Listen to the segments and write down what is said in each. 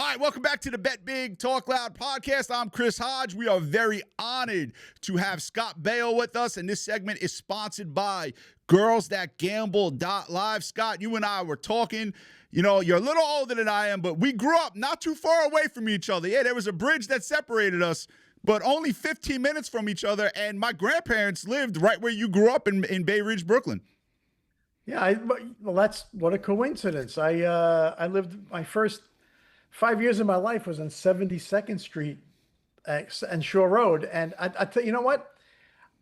All right, welcome back to the Bet Big Talk Loud podcast. I'm Chris Hodge. We are very honored to have Scott Baio with us, and this segment is sponsored by GirlsThatGamble.live. Scott, you and I were talking. You know, you're a little older than I am, but we grew up not too far away from each other. Yeah, there was a bridge that separated us, but only 15 minutes from each other, and my grandparents lived right where you grew up in Bay Ridge, Brooklyn. Yeah, well, that's what a coincidence. I lived my first 5 years of my life was on 72nd Street and Shore Road, and I tell you know what,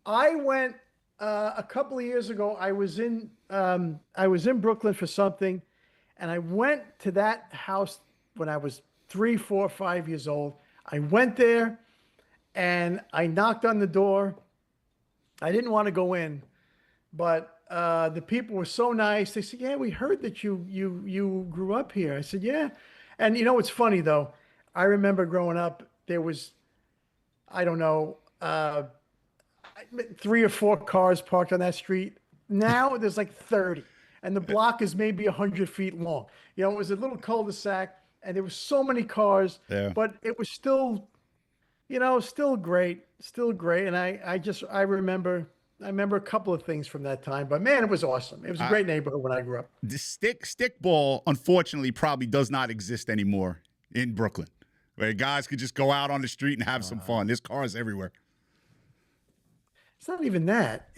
I went a couple of years ago. I was in Brooklyn for something, and I went to that house when I was 3, 4, 5 years old. I went there, and I knocked on the door. I didn't want to go in, but the people were so nice. They said, "Yeah, we heard that you grew up here." I said, "Yeah." And you know, it's funny though. I remember growing up, there was, I don't know, 3 or 4 cars parked on that street. Now there's like 30, and the block is maybe 100 feet long. You know, it was a little cul-de-sac, and there were so many cars, but it was still, you know, still great. And I remember a couple of things from that time, but man, it was awesome. It was a great neighborhood when I grew up. The stickball, unfortunately, probably does not exist anymore in Brooklyn, where guys could just go out on the street and have some fun. There's cars everywhere. It's not even that.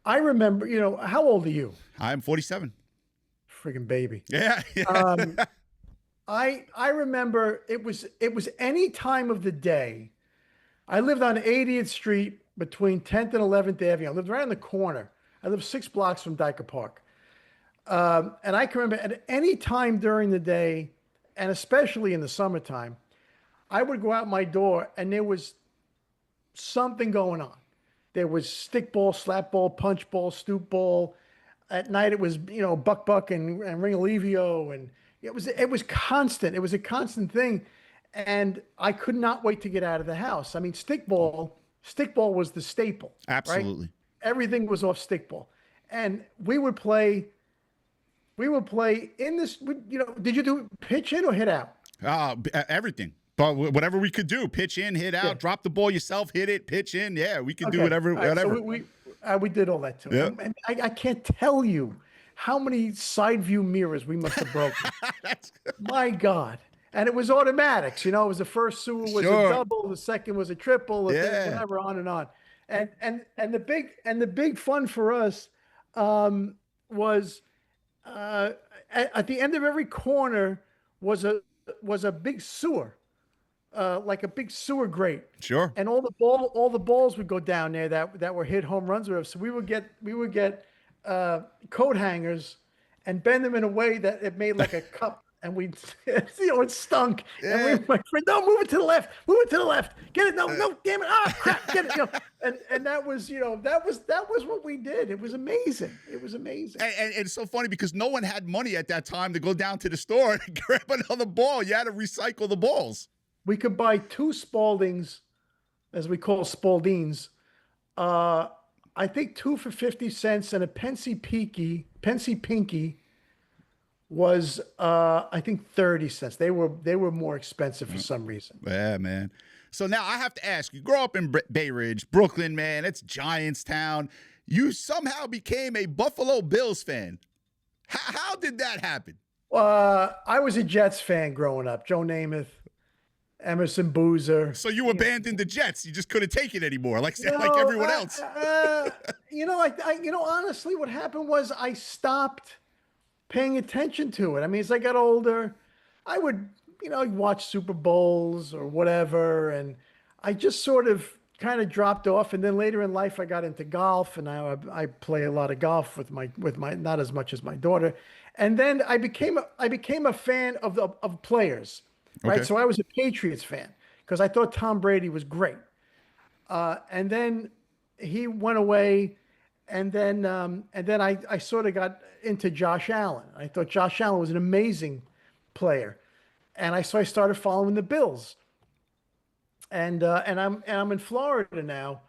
I remember, you know, how old are you? I'm 47. Friggin' baby. Yeah. I remember it was any time of the day. I lived on 80th Street between 10th and 11th Avenue. I lived right on the corner. I lived 6 blocks from Dyker Park. And I can remember at any time during the day, and especially in the summertime, I would go out my door and there was something going on. There was stickball, slapball, punch ball, stoop ball. At night it was, you know, buck and ring alevio, and it was constant. It was a constant thing. And I could not wait to get out of the house. I mean, stickball was the staple. Absolutely. Right? Everything was off stickball. And we would play in this, you know, did you do pitch in or hit out? Everything. But whatever we could do, pitch in, hit out, drop the ball yourself, hit it, pitch in. Yeah, we could do whatever. Right, whatever. So we did all that too. Yep. And I can't tell you how many side view mirrors we must have broken. My God. And it was automatics, you know. It was the first sewer was a double, the second was a triple, whatever, on and on. And the big fun for us was at the end of every corner was a big sewer, like a big sewer grate. Sure. And all the balls would go down there that were hit home runs with us. So we would get coat hangers and bend them in a way that it made like a cup. And we, you know, it stunk. Yeah. And my friend, no, move it to the left. Get it. No, damn it. Ah, crap. Get it. You know, and that was, you know, that was what we did. It was amazing. And it's so funny because no one had money at that time to go down to the store and grab another ball. You had to recycle the balls. We could buy 2 Spaldings, as we call Spaldings. I think 2 for 50 cents, and a Pensy Pinky was I think 30 cents. They were more expensive for some reason. Yeah, man. So now I have to ask you, grow up in Bay Ridge, Brooklyn, man, it's Giants town. You somehow became a Buffalo Bills fan. How did that happen? I was a Jets fan growing up. Joe Namath, Emerson Boozer. So you abandoned the Jets. You just couldn't take it anymore, like everyone else. You know, honestly, what happened was I stopped paying attention to it. I mean, as I got older, I would, you know, watch Super Bowls or whatever, and I just sort of kind of dropped off. And then later in life, I got into golf, and now I play a lot of golf with my not as much as my daughter. And then I became a fan of players, right? So I was a Patriots fan because I thought Tom Brady was great. And then he went away. And then I sort of got into Josh Allen. I thought Josh Allen was an amazing player, and I started following the Bills. And I'm in Florida now,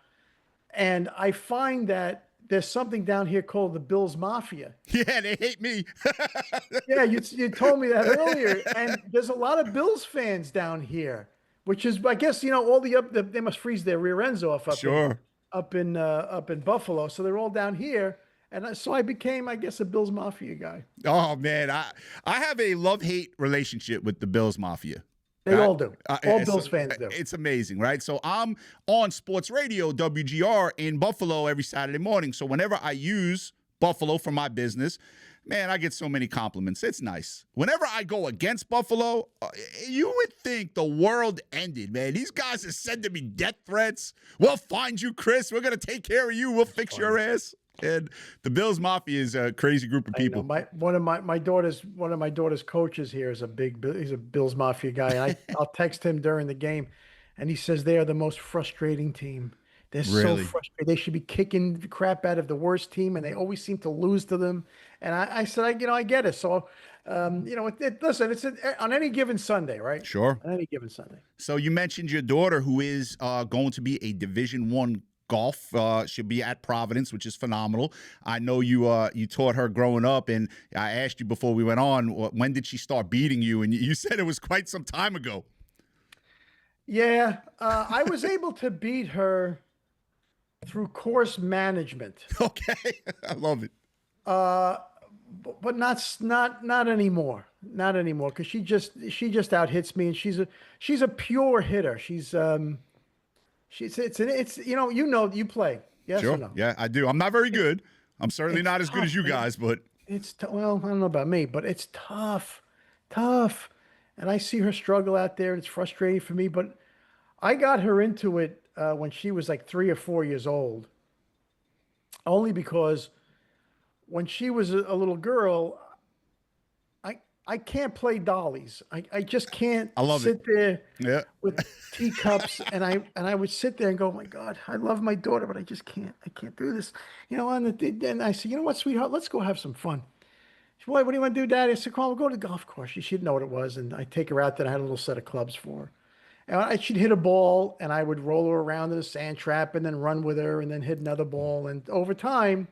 and I find that there's something down here called the Bills Mafia. Yeah, they hate me. Yeah, you told me that earlier, and there's a lot of Bills fans down here, which is, I guess, all they must freeze their rear ends off Sure. up in Buffalo, so they're all down here, and so I became, I guess, a Bills Mafia guy. Oh man, I have a love-hate relationship with the Bills Mafia. They all do. All It's- Bills fans do. It's amazing, right? So I'm on sports radio, WGR, in Buffalo every Saturday morning. So whenever I use Buffalo for my business, man, I get so many compliments. It's nice. Whenever I go against Buffalo, you would think the world ended, man. These guys are sending me death threats. We'll find you, Chris. We're going to take care of you. We'll fix your ass. And the Bills Mafia is a crazy group of people. One of my daughter's coaches here is he's a Bills Mafia guy. And I'll text him during the game, and he says they are the most frustrating team. They're Really? so frustrated. They should be kicking the crap out of the worst team, and they always seem to lose to them. And I said, I get it. So, listen, it's on any given Sunday, right? Sure. On any given Sunday. So you mentioned your daughter, who is going to be a Division I golf. She'll be at Providence, which is phenomenal. I know you taught her growing up, and I asked you before we went on, when did she start beating you? And you said it was quite some time ago. Yeah, I was able to beat her through course management. Okay, I love it. But not anymore. Not anymore, because she just out hits me, and she's a pure hitter. You play. Yes Sure. or no? Yeah, I do. I'm not very good. I'm certainly not as good as you guys, but Well, I don't know about me, but it's tough. And I see her struggle out there, and it's frustrating for me. But I got her into it when she was like 3 or 4 years old, only because when she was a little girl, I can't play dollies. I just can't sit there with teacups, and I would sit there and go, oh my God, I love my daughter, but I just can't. I can't do this. And I said, you know what, sweetheart, let's go have some fun. She said, what do you want to do, Daddy? I said, come on, we'll go to the golf course. She didn't know what it was, and I take her out there, and I had a little set of clubs for her. And she'd hit a ball, and I would roll her around in a sand trap and then run with her and then hit another ball. And over time,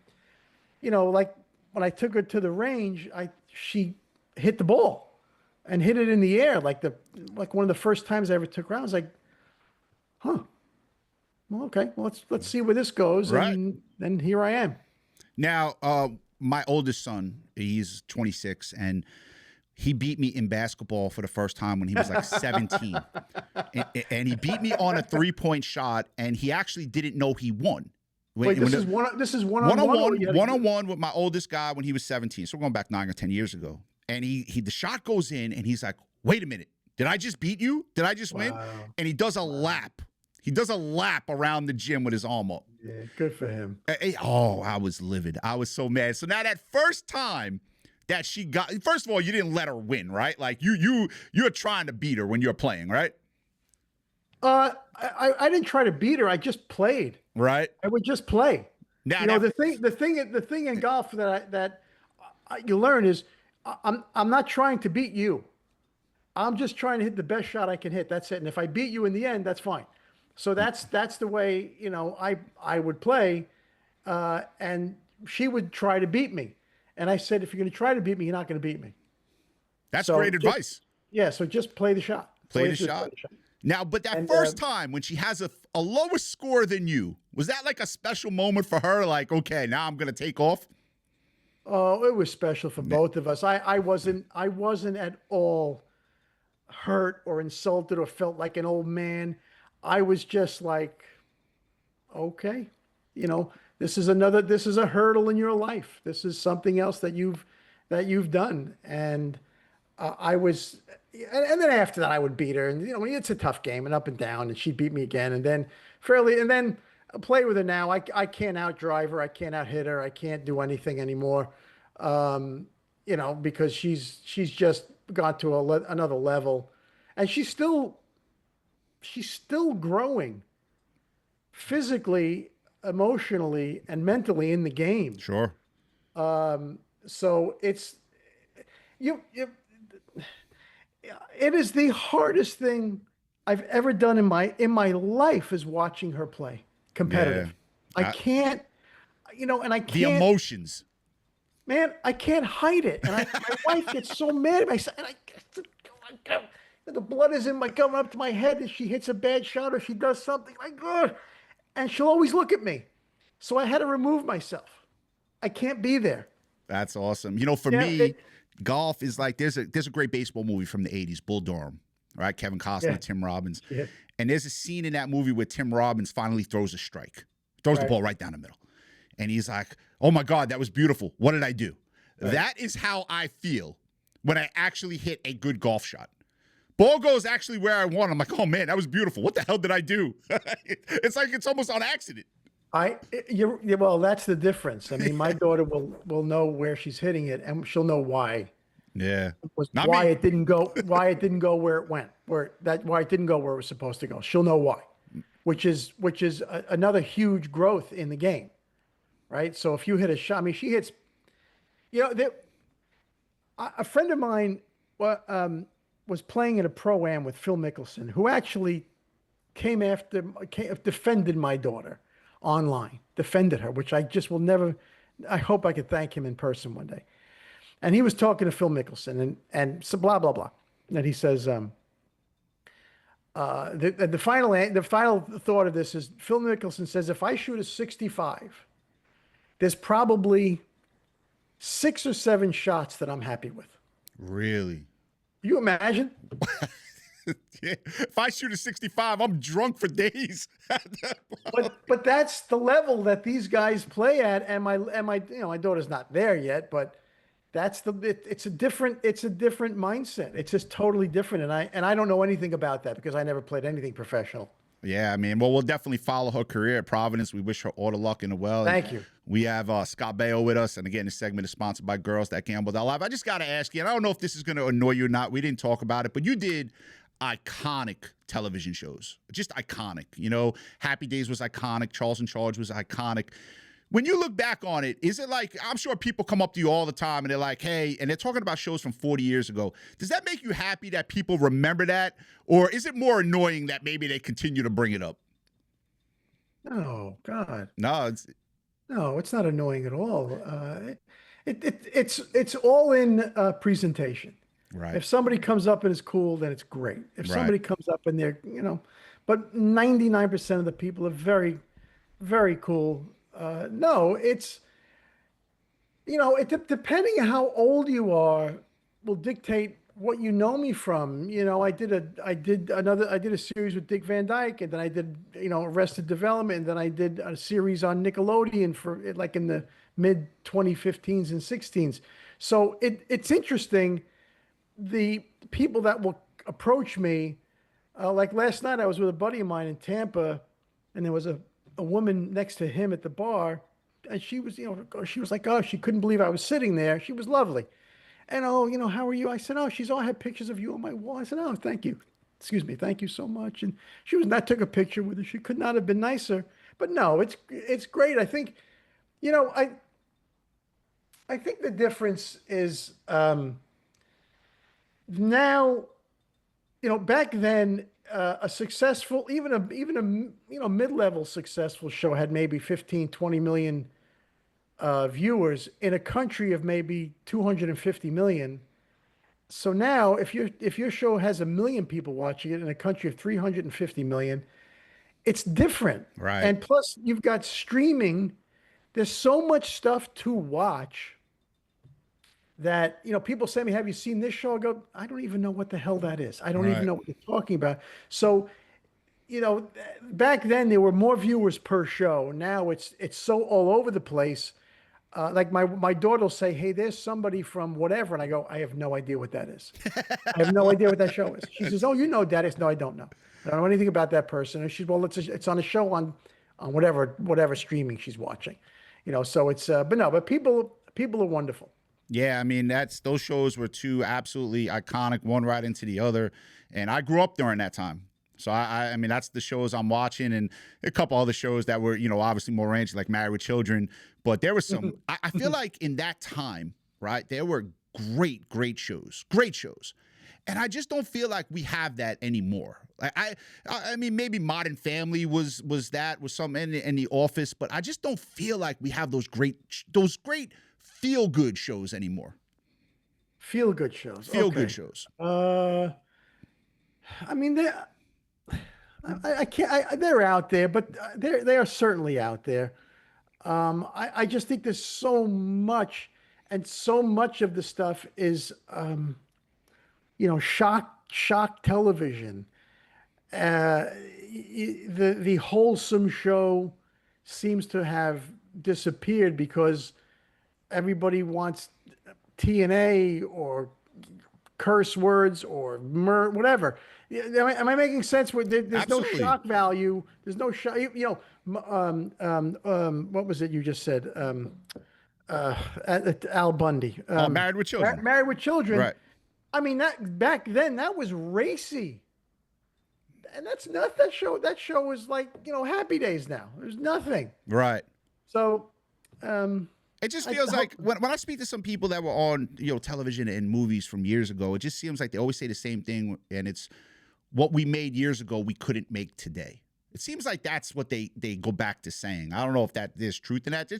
like when I took her to the range, she hit the ball and hit it in the air. Like one of the first times I ever took her out, I was like, huh, well, okay, well, let's see where this goes. Right. And then here I am. Now, my oldest son, he's 26, and he beat me in basketball for the first time when he was like 17. And he beat me on a 3-point shot, and he actually didn't know he won. Wait, this is one-on-one with my oldest guy when he was 17. So we're going back 9 or 10 years ago. And the shot goes in, and he's like, wait a minute. Did I just beat you? Did I just win? And he does a lap. He does a lap around the gym with his arm up. Yeah, good for him. Oh, I was livid. I was so mad. So now that first time that she got, first of all, you didn't let her win, right? Like you're trying to beat her when you're playing, right? I didn't try to beat her. I just played. Right. I would just play. Now, the thing in golf that you learn is I'm not trying to beat you. I'm just trying to hit the best shot I can hit. That's it. And if I beat you in the end, that's fine. So that's the way I would play, and she would try to beat me. And I said, if you're going to try to beat me, you're not going to beat me. That's great advice. Yeah, so just play the shot. Play the shot. Now, but that first time when she has a lower score than you, was that like a special moment for her? Like, okay, now I'm going to take off? Oh, it was special for both of us. I wasn't at all hurt or insulted or felt like an old man. I was just like, okay, this is a hurdle in your life. This is something else that you've done. And and then after that I would beat her, and it's a tough game and up and down, and she beat me again. And then I play with her now. I can't outdrive her. I can't out hit her. I can't do anything anymore. Because she's just got to another level, and she's still growing physically, emotionally, and mentally in the game. Sure. So it's it is the hardest thing I've ever done in my life is watching her play competitive. Yeah. and I The can't, emotions. man, I can't hide it. And my wife gets so mad at me. The blood is in my coming up to my head, and she hits a bad shot or she does something like, ugh, and she'll always look at me. So I had to remove myself. I can't be there. That's awesome. For Yeah, me, golf is like there's a great baseball movie from the 80s, Bull Durham, right? Kevin Costner, yeah, Tim Robbins. yeah, And there's a scene in that movie where Tim Robbins finally throws a strike, throws the right. ball right down the middle. And he's like, "Oh my God, that was beautiful. What did I do?" Right. That is how I feel when I actually hit a good golf shot. Ball goes actually where I want. I'm like, "Oh man, that was beautiful. What the hell did I do?" It's like it's almost on accident. Well, that's the difference. I mean, my daughter will know where she's hitting it, and she'll know why. Yeah. Not Why me. it didn't go, why it didn't go where it went, why it didn't go where it was supposed to go. She'll know why, which is another huge growth in the game, right? So if you hit a shot, I mean, she hits, a friend of mine was playing in a pro-am with Phil Mickelson, who actually defended my daughter online, defended her, which I just will never. I hope I could thank him in person one day. And he was talking to Phil Mickelson, and so blah blah blah. And he says, the final thought of this is Phil Mickelson says, if I shoot a 65, there's probably 6 or 7 shots that I'm happy with. Really? You imagine? Yeah. If I shoot a 65, I'm drunk for days. but that's the level that these guys play at, and my daughter's not there yet, but it's a different mindset. It's just totally different, and I don't know anything about that because I never played anything professional. Yeah, I mean, well, we'll definitely follow her career at Providence. We wish her all the luck in the well. Thank you. We have Scott Baio with us, and again, this segment is sponsored by Girls That Gamble Live. I just got to ask you, and I don't know if this is going to annoy you or not. We didn't talk about it, but you did iconic television shows, just iconic. Happy Days was iconic. Charles in Charge was iconic. When you look back on it, is it like, I'm sure people come up to you all the time and they're like, hey, and they're talking about shows from 40 years ago. Does that make you happy that people remember that? Or is it more annoying that maybe they continue to bring it up? Oh, God. No, it's not annoying at all. It's all in presentation. Right. If somebody comes up and is cool, then it's great. If somebody comes up and they're, but 99% of the people are very, very cool. No, it's, depending on how old you are will dictate what you know me from. I did a series with Dick Van Dyke, and then I did, Arrested Development, and then I did a series on Nickelodeon for like in the mid 2015s and 16s. So it's interesting. The people that will approach me, like last night, I was with a buddy of mine in Tampa, and there was a woman next to him at the bar, and she was, she was like, oh, she couldn't believe I was sitting there. She was lovely. And, how are you? I said, oh, I had pictures of you on my wall. I said, oh, thank you. Excuse me. Thank you so much. And I took a picture with her. She could not have been nicer. But no, it's great. I think, I think the difference is, now, back then, a successful, even a mid-level successful show had maybe 15, 20 million viewers in a country of maybe 250 million. So now, if your show has 1 million people watching it in a country of 350 million, it's different. Right. And plus, you've got streaming. There's so much stuff to watch that, people say to me, have you seen this show? I go, I don't even know what the hell that is. I don't even know what you're talking about. So, back then there were more viewers per show. Now it's so all over the place. Like my daughter will say, hey, there's somebody from whatever. And I go, I have no idea what that is. I have no idea what that show is. She says, oh, Dad. I said, no, I don't know. I don't know anything about that person. And she's, well, it's on a show on whatever streaming she's watching, so it's, but people are wonderful. Yeah, I mean, those shows were two absolutely iconic, one right into the other. And I grew up during that time. So, I mean, that's the shows I'm watching, and a couple other shows that were, obviously more ranchy, like Married with Children. But there was some, I feel like in that time, right, there were great shows. And I just don't feel like we have that anymore. Like I mean, maybe Modern Family was something in the Office, but I just don't feel like we have those great feel good shows anymore. Feel good shows. Feel Okay. good shows. I mean, I can't. They're out there, but they are certainly out there. I just think there's so much, and so much of the stuff is, shock television. The wholesome show seems to have disappeared because everybody wants TNA or curse words or whatever. Am I making sense? Where there's Absolutely. no shock value. There's no shock. What was it you just said? Al Bundy. Married with Children. Married with Children. Right. I mean, that back then that was racy, and that's not that show. That show was like Happy Days now. There's nothing. Right. So. It just feels like when I speak to some people that were on television and movies from years ago, it just seems like they always say the same thing, and it's what we made years ago we couldn't make today. It seems like that's what they go back to saying. I don't know if there's truth in that.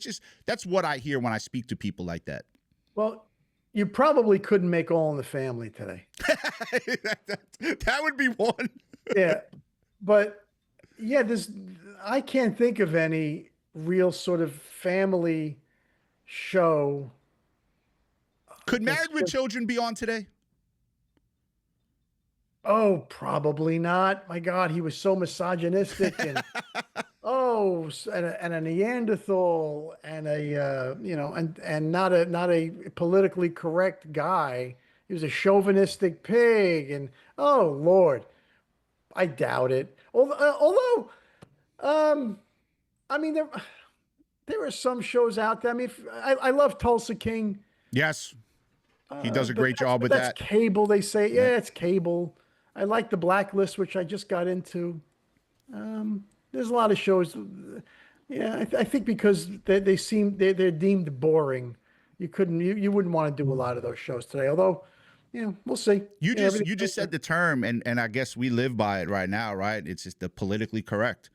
That's what I hear when I speak to people like that. Well, you probably couldn't make All in the Family today. that would be one. Yeah, but yeah, I can't think of any real sort of family show. Could Married with Children be on today? Oh, probably not. My God, he was so misogynistic and and a Neanderthal and and not a politically correct guy. He was a chauvinistic pig, and oh Lord, I doubt it. Although, I mean there are some shows out there. I mean, I love Tulsa King. Yes, he does a great job with that's that. Cable, they say. Yeah, it's cable. I like The Blacklist, which I just got into. There's a lot of shows. Yeah, I think because they're deemed boring. You wouldn't want to do a lot of those shows today. Although, we'll see. You just said the term, and I guess we live by it right now, right? It's just the politically correct.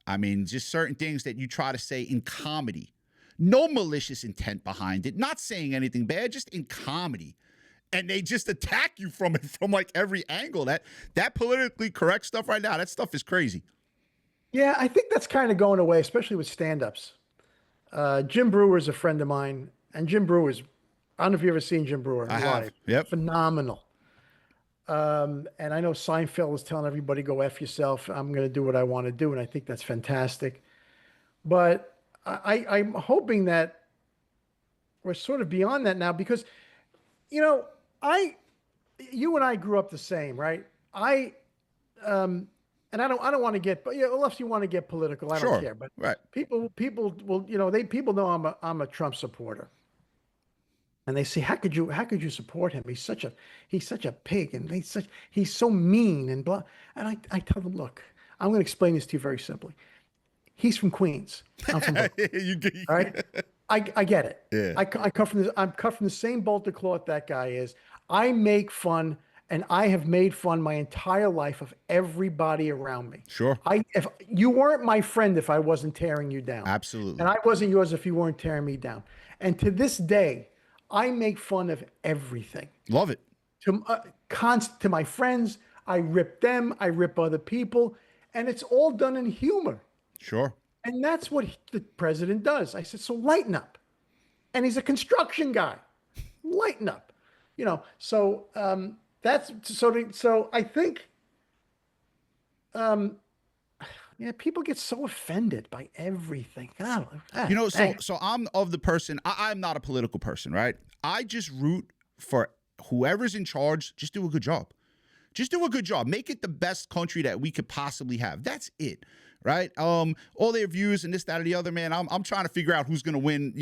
I mean, just certain things that you try to say in comedy. No malicious intent behind it. Not saying anything bad, just in comedy. And they just attack you from it from like every angle. That politically correct stuff right now, that stuff is crazy. Yeah, I think that's kind of going away, especially with stand-ups. Jim Brewer is a friend of mine, and Jim Brewer's, I don't know if you've ever seen Jim Brewer live. Have. Yep. Phenomenal. And I know Seinfeld is telling everybody, go F yourself. I'm going to do what I want to do. And I think that's fantastic. But I'm hoping that we're sort of beyond that now because, you and I grew up the same, right? And I don't want to get, but unless you want to get political, I don't care. But right. People will, people know I'm a Trump supporter. And they say, how could you support him? He's such a pig, and he's so mean and blah. And I tell them, look, I'm going to explain this to you very simply. He's from Queens. I'm from Brooklyn. All right, I get it. Yeah. I'm cut from the same bolt of cloth that guy is. I make fun, and I have made fun my entire life of everybody around me. Sure. If you weren't my friend, if I wasn't tearing you down, absolutely, and I wasn't yours if you weren't tearing me down. And to this day, I make fun of everything. Love it. To my friends, I rip them, I rip other people, and it's all done in humor. Sure. And that's what the president does. I said, so lighten up. And he's a construction guy. Lighten up. So that's so I think people get so offended by everything. So I'm of the person, I'm not a political person, right? I just root for whoever's in charge. Just do a good job. Just do a good job. Make it the best country that we could possibly have. That's it, right? All their views and this, that, or the other, man. I'm trying to figure out who's going to win,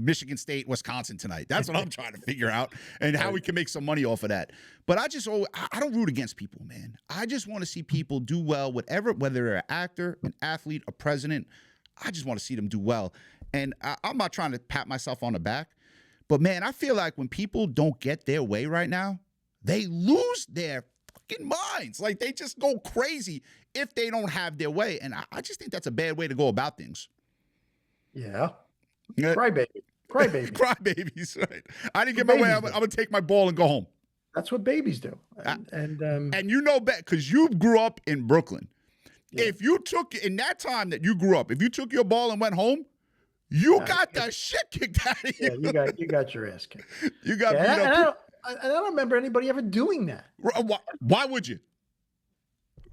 Michigan State, Wisconsin tonight. That's what I'm trying to figure out, and how we can make some money off of that. But I don't root against people, man. I just want to see people do well, whether they're an actor, an athlete, a president. I just want to see them do well. And I'm not trying to pat myself on the back, but man, I feel like when people don't get their way right now, they lose their fucking minds. Like they just go crazy if they don't have their way. And I just think that's a bad way to go about things. Yeah. Yeah. Crybaby. Crybaby. Crybabies, right? I didn't get What my way. babies I'm do. gonna take my ball and go home. That's what babies do. And you know bet because you grew up in Brooklyn. Yeah. If you took in that time that you grew up, if you took your ball and went home, you got the shit kicked out of you. Yeah, you got your ass kicked. You got Yeah, beat and up. I don't remember anybody ever doing that. Why would you?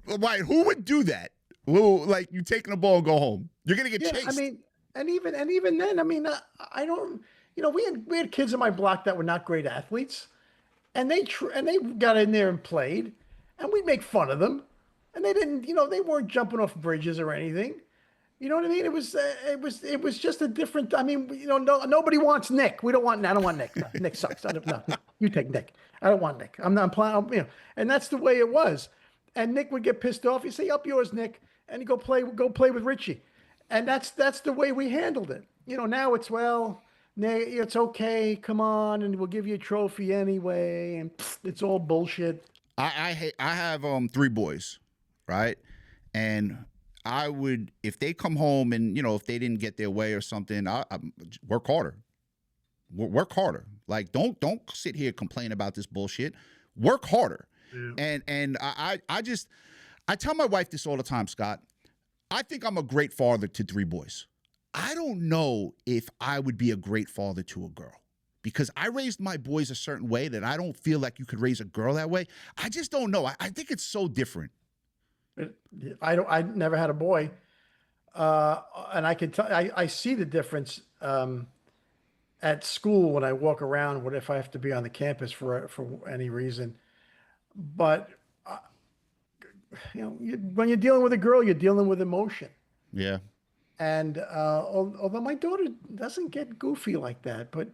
Why? Who would do that? Well, like you taking the ball and go home. You're gonna get chased. I mean, and even then, I mean, I don't. You know, we had kids in my block that were not great athletes, and they got in there and played, and we'd make fun of them, and they didn't. You know, they weren't jumping off bridges or anything. You know what I mean? It was just a different. I mean, you know, nobody wants Nick. We don't want. I don't want Nick. No, Nick sucks. I don't. No, you take Nick. I don't want Nick. I'm not playing. You know, and that's the way it was. And Nick would get pissed off. You say, "Up yours, Nick," and you go play with Richie. And that's the way we handled it. You know, now it's it's okay. Come on, and we'll give you a trophy anyway. And it's all bullshit. I have 3 boys, right? And I would, if they come home and, you know, if they didn't get their way or something, I work harder. Work harder. Like, don't sit here and complain about this bullshit. Work harder. Yeah. And I tell my wife this all the time, Scott. I think I'm a great father to 3 boys. I don't know if I would be a great father to a girl because I raised my boys a certain way that I don't feel like you could raise a girl that way. I just don't know. I think it's so different. I never had a boy, and I can tell. I see the difference at school when I walk around. What if I have to be on the campus for any reason? But you know, when you're dealing with a girl, you're dealing with emotion. Yeah. And although my daughter doesn't get goofy like that, but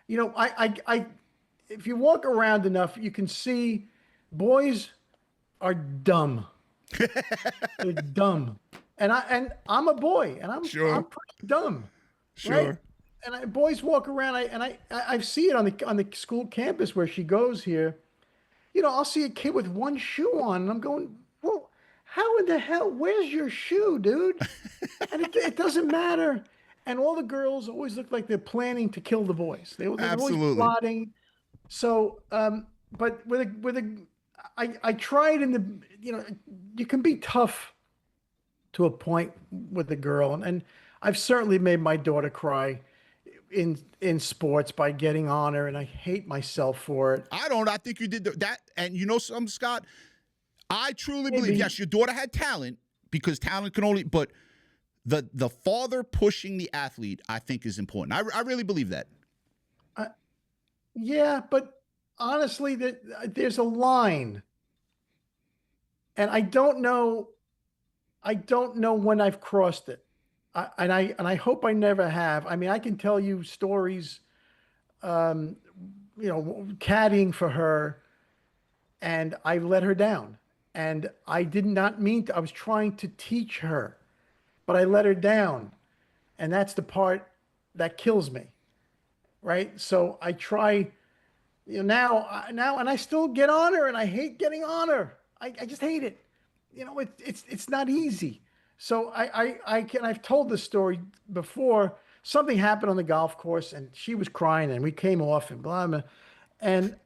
you know, I if you walk around enough, you can see boys are dumb. They're dumb, and I'm a boy, and I'm pretty dumb, Sure. right? And boys walk around, I see it on the school campus where she goes here. You know, I'll see a kid with one shoe on, and I'm going, well, how in the hell? Where's your shoe, dude? And it doesn't matter. And all the girls always look like they're planning to kill the boys. They're always plotting. So, but I tried you know, you can be tough to a point with the girl, and I've certainly made my daughter cry in sports by getting on her, and I hate myself for it. I don't. I think you did that. And you know something, Scott? I truly believe, yes, your daughter had talent because talent can only, but the father pushing the athlete, I think, is important. I really believe that. Yeah, but honestly, there's a line. And I don't know when I've crossed it. And I hope I never have. I mean, I can tell you stories, you know, caddying for her, and I let her down. And I did not mean to. I was trying to teach her, but I let her down. And that's the part that kills me, right? So I try, you know, now, and I still get on her, and I hate getting on her. I just hate it. You know, it's not easy. So I've told this story before. Something happened on the golf course, and she was crying, and we came off, and blah blah, and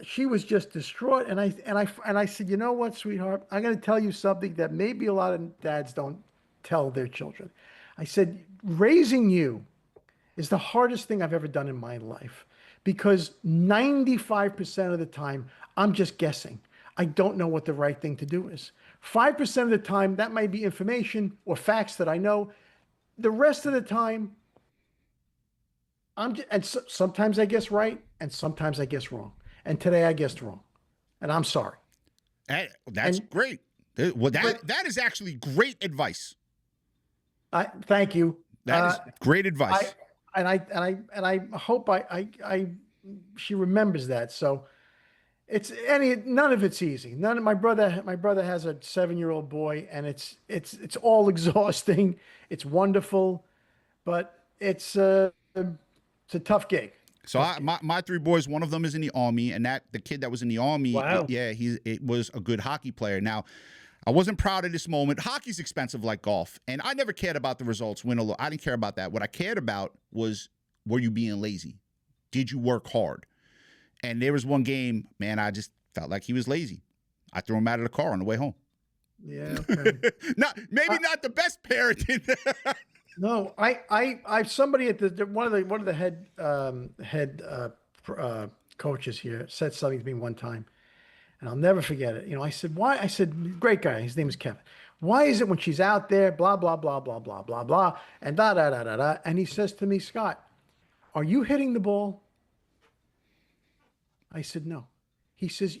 she was just distraught. And I said, you know what, sweetheart, I'm going to tell you something that maybe a lot of dads don't tell their children. I said, raising you is the hardest thing I've ever done in my life because 95% of the time I'm just guessing. I don't know what the right thing to do is. 5% of the time, that might be information or facts that I know. The rest of the time, sometimes I guess right, and sometimes I guess wrong. And today I guessed wrong, and I'm sorry. That's great. Well, that is actually great advice. Thank you. That is great advice. I hope she remembers that. So. None of it's easy. My brother has a 7-year-old boy, and it's all exhausting. It's wonderful, but it's a tough gig. So my three boys, one of them is in the Army, and the kid that was in the Army, Wow. it was a good hockey player. Now, I wasn't proud of this moment. Hockey's expensive like golf, and I never cared about the results, win or lose. I didn't care about that. What I cared about was, were you being lazy? Did you work hard? And there was one game, man, I just felt like he was lazy. I threw him out of the car on the way home. Yeah. Okay. Maybe not the best parenting. No, I somebody at one of the head coaches here said something to me one time, and I'll never forget it. I said, why? I said, great guy. His name is Kevin. Why is it when she's out there, blah blah blah blah blah blah blah, and da da da da da, and he says to me, Scott, are you hitting the ball? I said, no. He says,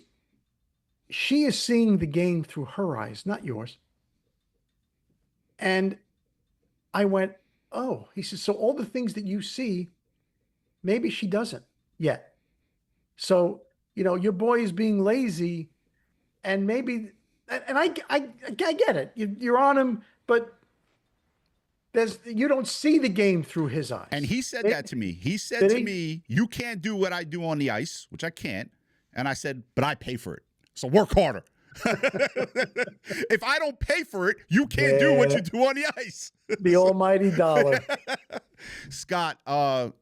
she is seeing the game through her eyes, not yours. And I went, oh, he says, so all the things that you see, maybe she doesn't yet. So, your boy is being lazy, and maybe, and I get it. You're on him, but you don't see the game through his eyes. And he said that to me. He said to me, you can't do what I do on the ice, which I can't. And I said, but I pay for it. So work harder. If I don't pay for it, you can't do what you do on the ice. The almighty dollar. Scott,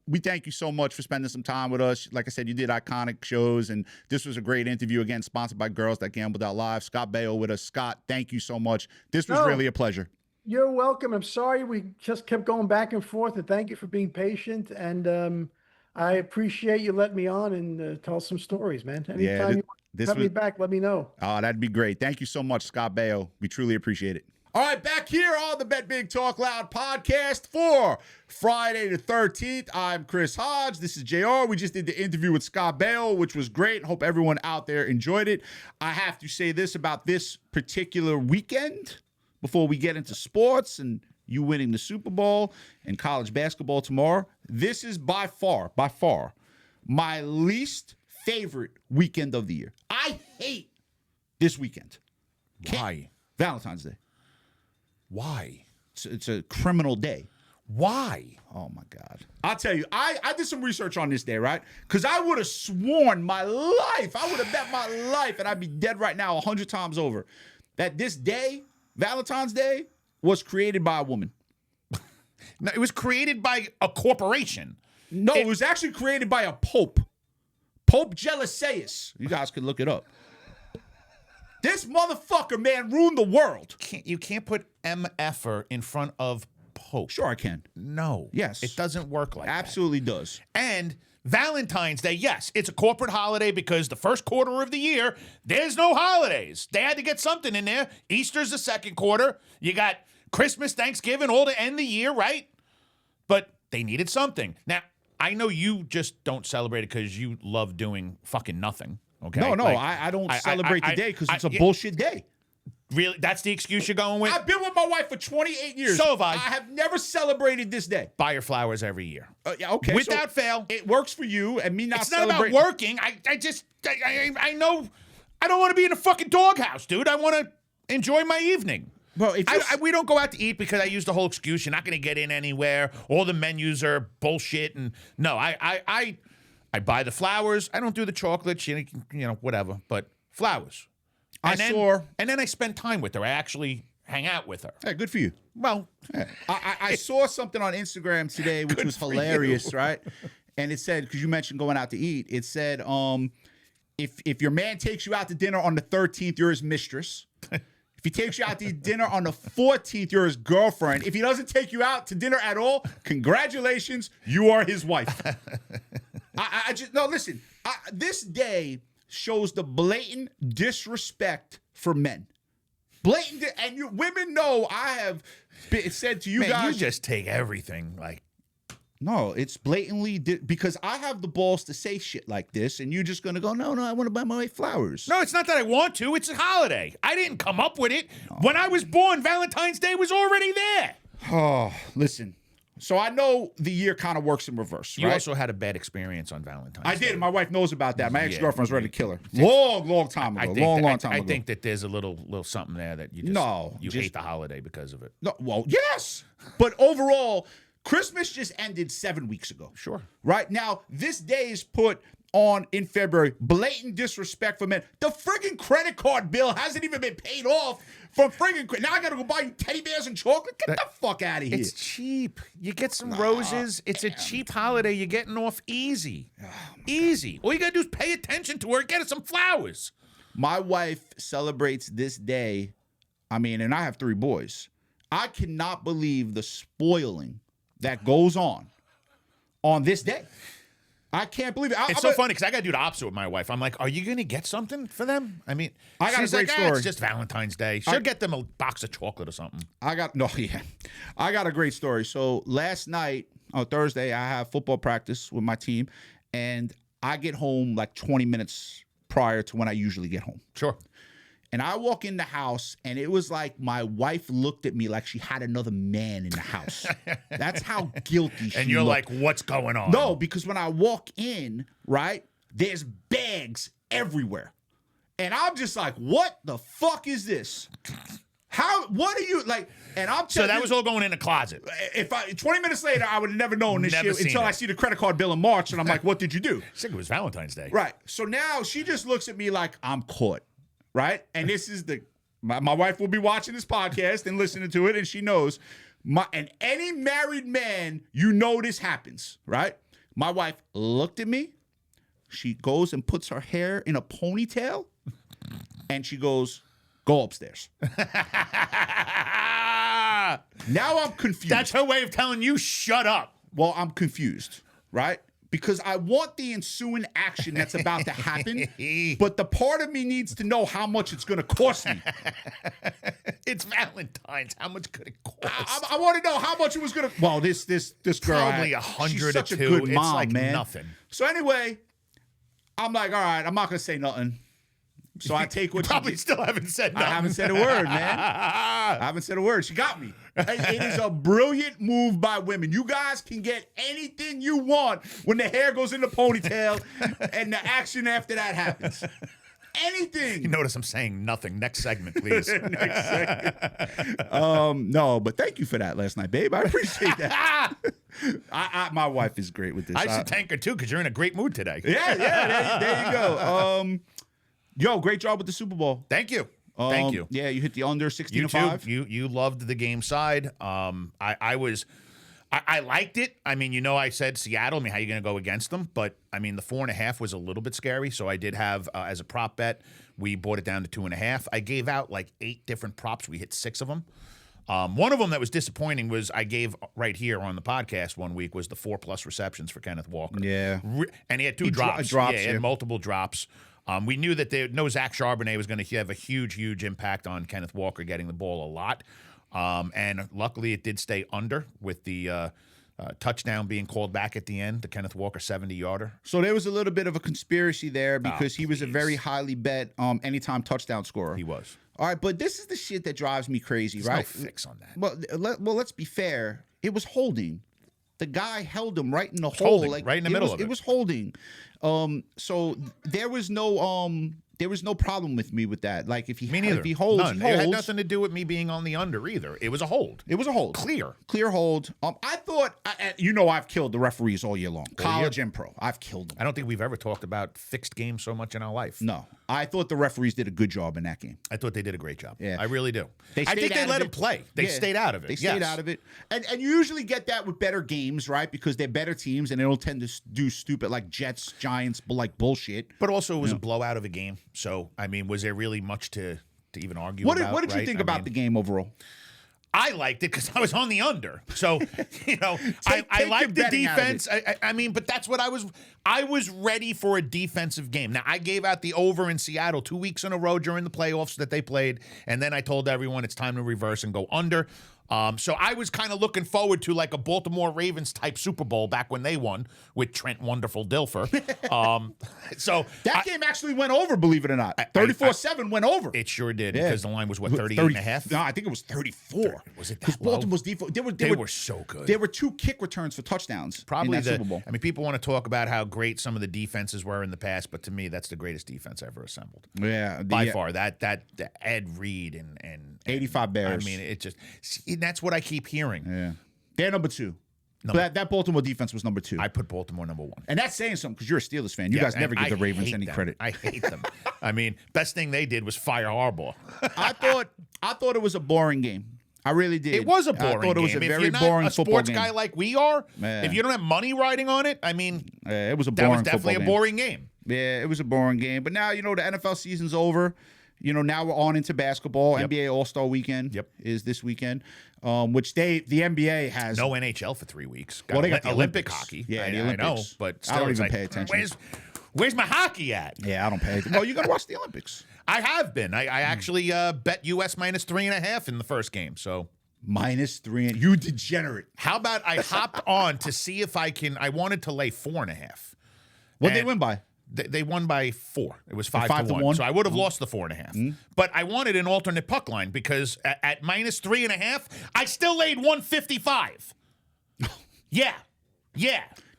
we thank you so much for spending some time with us. Like I said, you did iconic shows, and this was a great interview. Again, sponsored by Girls That Gamble.live. Scott Baio with us. Scott, thank you so much. This was really a pleasure. You're welcome. I'm sorry we just kept going back and forth, and thank you for being patient. And I appreciate you letting me on and tell some stories, man. Anytime you have me back, let me know. Oh, that'd be great. Thank you so much, Scott Baio. We truly appreciate it. All right, back here on the Bet Big Talk Loud podcast for Friday the 13th. I'm Chris Hodge. This is JR. We just did the interview with Scott Baio, which was great. Hope everyone out there enjoyed it. I have to say this about this particular weekend before we get into sports and you winning the Super Bowl and college basketball tomorrow. This is by far, my least favorite weekend of the year. I hate this weekend. Why? Valentine's Day. Why? It's a criminal day. Why? Oh, my God. I'll tell you, I did some research on this day, right? Because I would have sworn my life, I would have bet my life, and I'd be dead right now 100 times over, that this day, Valentine's Day, was created by a woman. No, it was created by a corporation. No, it was actually created by a pope. Pope Gelasius. You guys can look it up. This motherfucker, man, ruined the world. You can't put MFer in front of Pope. Sure I can. No. Yes. It doesn't work like that. Absolutely does. And Valentine's Day, yes, it's a corporate holiday because the first quarter of the year, there's no holidays. They had to get something in there. Easter's the second quarter. You got Christmas, Thanksgiving, all to end the year, right? But they needed something. Now, I know you just don't celebrate it because you love doing fucking nothing. Okay. No, like, I don't celebrate the day because it's a bullshit day. Really? That's the excuse you're going with? I've been with my wife for 28 years. So have I. I have never celebrated this day. Buy her flowers every year. Yeah, okay. Without fail. It works for you and me not It's not celebrating. about working. I know I don't want to be in a fucking doghouse, dude. I want to enjoy my evening. Well, we don't go out to eat because I use the whole excuse. You're not going to get in anywhere. All the menus are bullshit. And no, I buy the flowers. I don't do the chocolates, you know, whatever. But flowers. And then I spend time with her. I actually hang out with her. Hey, good for you. Well, yeah. I saw something on Instagram today which was hilarious, right? And it said, because you mentioned going out to eat, it said, if your man takes you out to dinner on the 13th, you're his mistress. If he takes you out to eat dinner on the 14th, you're his girlfriend. If he doesn't take you out to dinner at all, congratulations, you are his wife. Listen, this day shows the blatant disrespect for men. Blatant, and women know I have said to you guys. You just take everything like. No, it's blatantly because I have the balls to say shit like this, and you're just gonna go, no, I want to buy my wife flowers. No, it's not that I want to. It's a holiday. I didn't come up with it. No. When I was born, Valentine's Day was already there. Oh, listen. So I know the year kind of works in reverse, right? You also had a bad experience on Valentine's Day. I did. My wife knows about that. My ex-girlfriend was ready to kill her. Long time ago. Long time ago. I think that there's a little something there that you just hate the holiday because of it. No, well, yes. But overall, Christmas just ended 7 weeks ago. Sure. Right now, this day is put on in February. Blatant disrespect for men. The friggin' credit card bill hasn't even been paid off from friggin' now I gotta go buy you teddy bears and chocolate. Get the fuck out of here. It's cheap. You get some roses. It's a cheap holiday. You're getting off easy. Easy. All you gotta do is pay attention to her and get her some flowers. My wife celebrates this day. I mean, and I have 3 boys. I cannot believe the spoiling that goes on this day. I can't believe it. It's so funny because I got to do the opposite with my wife. I'm like, are you going to get something for them? I mean, I got she's a great like, story. It's just Valentine's Day. She'll get them a box of chocolate or something. I got a great story. So last night on Thursday, I have football practice with my team, and I get home like 20 minutes prior to when I usually get home. Sure. And I walk in the house, and it was like my wife looked at me like she had another man in the house. That's how guilty she And you're looked. like, what's going on? No, because when I walk in, right, there's bags everywhere. And I'm just like, what the fuck is this? What are you, like, and I'm So that was all going in the closet. If 20 minutes later, I would have never known this Never shit seen until it. I see the credit card bill in March, and I'm like, what did you do? I think it was Valentine's Day. Right. So now she just looks at me like I'm caught. Right. And this is my wife will be watching this podcast and listening to it, and she knows and any married man, you know this happens, right? My wife looked at me. She goes and puts her hair in a ponytail, and she goes, go upstairs. Now I'm confused. That's her way of telling you, shut up. Well, I'm confused, right? Because I want the ensuing action that's about to happen, but the part of me needs to know how much it's going to cost me. It's Valentine's. How much could it cost? I want to know how much it was going to. Well, this girl, Probably she's 100 or such a 2. good mom, It's like man. nothing. So anyway, I'm like, all right, I'm not going to say nothing. So I take what Probably still haven't said nothing. I haven't said a word, man. I haven't said a word. She got me. It is a brilliant move by women. You guys can get anything you want when the hair goes in the ponytail and the action after that happens. Anything. You notice I'm saying nothing. Next segment, please. Next second. No, but thank you for that last night, babe. I appreciate that. My wife is great with this. I should thank her too because you're in a great mood today. Yeah. There you go. Yo, great job with the Super Bowl. Thank you. Thank you. Yeah, you hit the under 16 You to 5. too. You loved the game side. I liked it. I mean, I said Seattle. I mean, how you going to go against them? But I mean, the 4.5 was a little bit scary. So I did have as a prop bet. We brought it down to 2.5. I gave out like 8 different props. We hit 6 of them. One of them that was disappointing was I gave right here on the podcast one week was the 4+ receptions for Kenneth Walker. Yeah, and he had 2 drops. Drops. Yeah, he had multiple drops. We knew that Zach Charbonnet was going to have a huge impact on Kenneth Walker getting the ball a lot. And luckily it did stay under with the touchdown being called back at the end, the Kenneth Walker 70-yarder. So there was a little bit of a conspiracy there because he was a very highly bet anytime touchdown scorer. He was. All right, but this is the shit that drives me crazy, There's right? no fix on that. Well, let's be fair. It was holding. The guy held him right in the hole, holding, right in the middle of it. It was holding. So there was no problem with me with that. Like if he holds, None. he holds. It had nothing to do with me being on the under either. It was a hold. It was a hold. Clear hold. I thought, I've killed the referees all year long, college and pro. I've killed them. I don't think we've ever talked about fixed games so much in our life. No, I thought the referees did a good job in that game. I thought they did a great job. Yeah. I really do. I think they let him play. They stayed out of it. They stayed out of it. And you usually get that with better games, right? Because they're better teams and they don't tend to do stupid like Jets, Giants, like bullshit. But also it was a blowout of a game. So, I mean, was there really much to even argue about? What did you think about the game overall? I liked it because I was on the under. So, I take liked your the betting out of defense. I mean, but that's what I was ready for a defensive game. Now, I gave out the over in Seattle 2 weeks in a row during the playoffs that they played. And then I told everyone it's time to reverse and go under. So I was kind of looking forward to like a Baltimore Ravens type Super Bowl back when they won with Trent Wonderful Dilfer. So that game actually went over, believe it or not. 34-7 went over. It sure did because the line was what, 38.5? No, I think it was 34. Was it that Because low? Baltimore's defense, they were so good. There were 2 kick returns for touchdowns Probably in that Super Bowl. I mean, people want to talk about how great some of the defenses were in the past, but to me, that's the greatest defense ever assembled. Yeah, by far. That Ed Reed and 85 Bears. I mean, that's what I keep hearing. Yeah, they're number 2. But that Baltimore defense was number 2. I put Baltimore number 1. And that's saying something because you're a Steelers fan. You guys never give the Ravens any credit. I hate them. I mean, best thing they did was fire Harbaugh. I thought it was a boring game. I really did. It was a boring game. I thought it was a if very you're not boring a football sports game. guy like we are, Man. if you don't have money riding on it, I mean, it was a that boring was definitely a football game. boring game. Yeah, it was a boring game. But now, the NFL season's over. Now we're on into basketball. Yep. NBA All-Star Weekend is this weekend, which the NBA has. No NHL for 3 weeks. Well, they got the Olympic Olympics. hockey. Yeah, the I know, Olympics. but still, I don't it's even like, pay attention. Where's my hockey at? Yeah, I don't pay attention. Well, you got to watch the Olympics. I have been. I actually bet US minus 3.5 in the first game, so... -3. You degenerate. How about I hopped on to see if I wanted to lay 4.5. What'd they win by? They won by 4. It was 5 5 to to 1. 1? So I would have lost the 4.5. But I wanted an alternate puck line because at -3.5, I still laid 155. Yeah.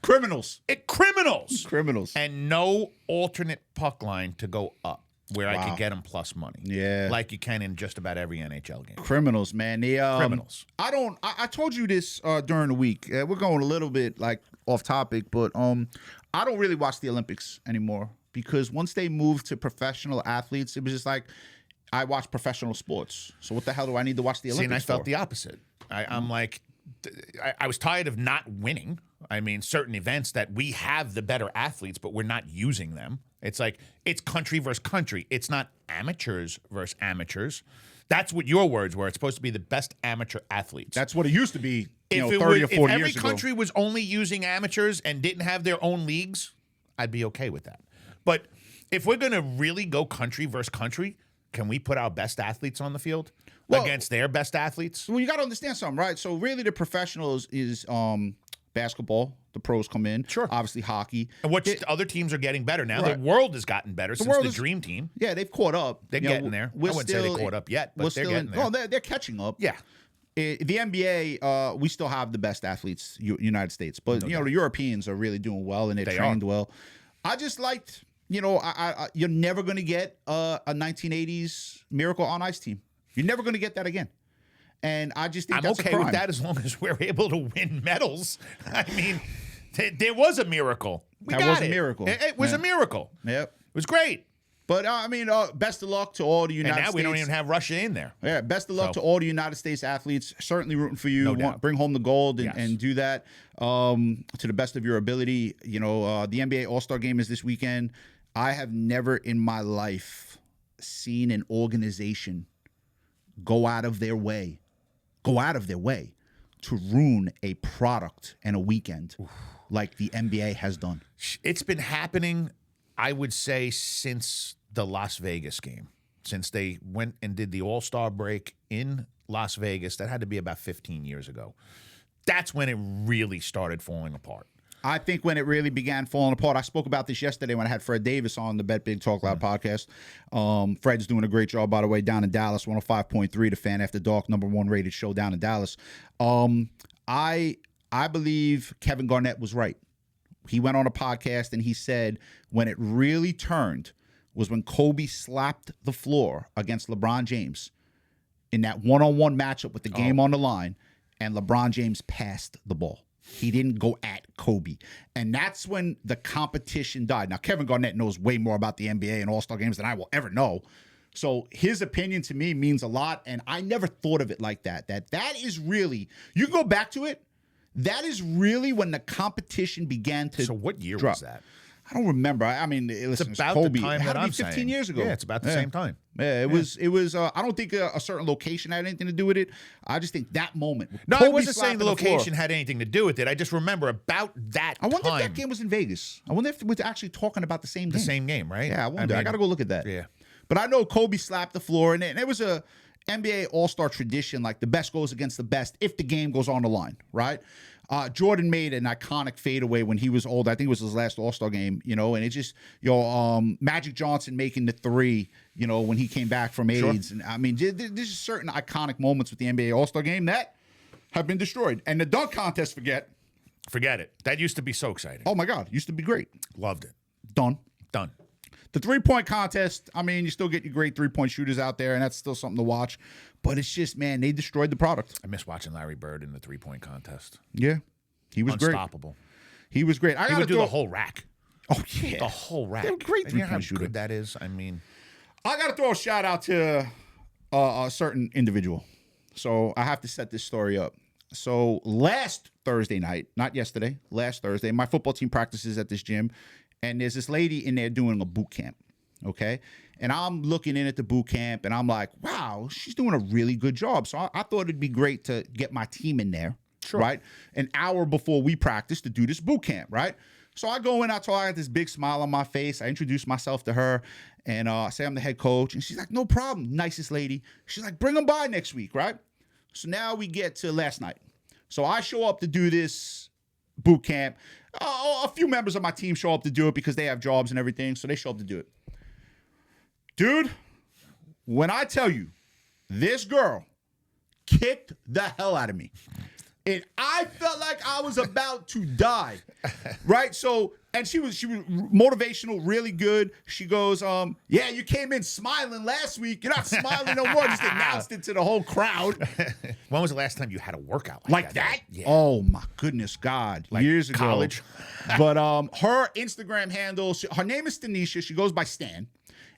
Criminals. Criminals. And no alternate puck line to go up where I could get them plus money. Yeah. Like you can in just about every NHL game. Criminals, man. Criminals. I told you this during the week. We're going a little bit off topic, but I don't really watch the Olympics anymore because once they moved to professional athletes, it was just like I watch professional sports. So what the hell do I need to watch the Olympics? See, and I felt for? the opposite. I'm like, I was tired of not winning. I mean, certain events that we have the better athletes, but we're not using them. It's like it's country versus country. It's not amateurs versus amateurs. That's what your words were. It's supposed to be the best amateur athletes. That's what it used to be. If 30 or 40 years ago. If every country was only using amateurs and didn't have their own leagues, I'd be okay with that. But if we're going to really go country versus country, can we put our best athletes on the field against their best athletes? Well, you got to understand something, right? So really the professionals is basketball. The pros come in. Sure. Obviously hockey. And other teams are getting better now. Right. The world has gotten better since world the is- Dream Team. Yeah, they've caught up. They're getting there. I wouldn't say they caught up yet, but they're getting there. No, they're catching up. Yeah. The NBA, we still have the best athletes, United States, but the Europeans are really doing well and they're trained well. I just liked, you're never going to get a 1980s Miracle on Ice team. You're never going to get that again. And I just think I'm that's okay a crime. with that as long as we're able to win medals. I mean, there was a miracle. That was a miracle. It was a miracle. Yep. It was great. But best of luck to all the United And now States. we don't even have Russia in there. Yeah, best of luck to all the United States athletes. Certainly rooting for you. No doubt. Bring home the gold and, Yes. and do that to the best of your ability. The NBA All-Star Game is this weekend. I have never in my life seen an organization go out of their way to ruin a product and a weekend like the NBA has done. It's been happening, I would say, since the Las Vegas game. Since they went and did the All-Star break in Las Vegas. That had to be about 15 years ago. That's when it really started falling apart. I think when it really began falling apart, I spoke about this yesterday when I had Fred Davis on the Bet Big Talk Loud podcast. Fred's doing a great job, by the way, down in Dallas, 105.3, the Fan After Dark, #1 rated show down in Dallas. I believe Kevin Garnett was right. He went on a podcast and he said when it really turned was when Kobe slapped the floor against LeBron James in that one-on-one matchup with the game on the line, and LeBron James passed the ball. He didn't go at Kobe. And that's when the competition died. Now, Kevin Garnett knows way more about the NBA and All-Star games than I will ever know. So his opinion to me means a lot, and I never thought of it like that. That is really, you go back to it, that is really when the competition began to So what year drop. was that? I don't remember. I mean, listen, It's about Kobe. the time It had that to be I'm 15 saying. years ago. Yeah, it's about the same time. Yeah, it was. I don't think a certain location had anything to do with it. I just think that moment. No, Kobe I wasn't saying the slapping floor. location had anything to do with it. I just remember about that I wonder time. if that game was in Vegas. I wonder if we're actually talking about the same the game. same game, right? Yeah, I wonder. I got to go look at that. Yeah. But I know Kobe slapped the floor, and it was a NBA All-Star tradition, like the best goes against the best if the game goes on the line, right? Jordan made an iconic fadeaway when he was old. I think it was his last All-Star game, and it just, Magic Johnson making the three, when he came back from AIDS. And I mean, there's just certain iconic moments with the NBA All-Star game that have been destroyed. And the dunk contest, forget it. That used to be so exciting. Oh my God, used to be great. Loved it. Done. The three-point contest, I mean, you still get your great three-point shooters out there, and that's still something to watch. But it's just, man, they destroyed the product. I miss watching Larry Bird in the three-point contest. Yeah. He was unstoppable. great. He was great. He would do the whole rack. Oh, yeah. The whole rack. They're a great You know how three-point shooter. good that is? I mean, I got to throw a shout out to a certain individual. So I have to set this story up. So last Thursday night, not yesterday, last Thursday, my football team practices at this gym, and there's this lady in there doing a boot camp, okay? And I'm looking in at the boot camp, and I'm like, wow, she's doing a really good job. So I thought it'd be great to get my team in there, right? An hour before we practice to do this boot camp, right? So I go in, I told her, I had this big smile on my face. I introduce myself to her, and I say I'm the head coach. And she's like, no problem, nicest lady. She's like, bring them by next week, right? So now we get to last night. So I show up to do this boot camp. A few members of my team show up to do it because they have jobs and everything, so they show up to do it. Dude, when I tell you, this girl kicked the hell out of me. And I felt like I was about to die, right? So, and she was motivational, really good. She goes, yeah, you came in smiling last week. You're not smiling no more. Just announced it to the whole crowd. when was the last time you had a workout Like that? Yeah. Oh my goodness, God! Like years ago. college. But her Instagram handle, her name is Tanisha. She goes by Stan,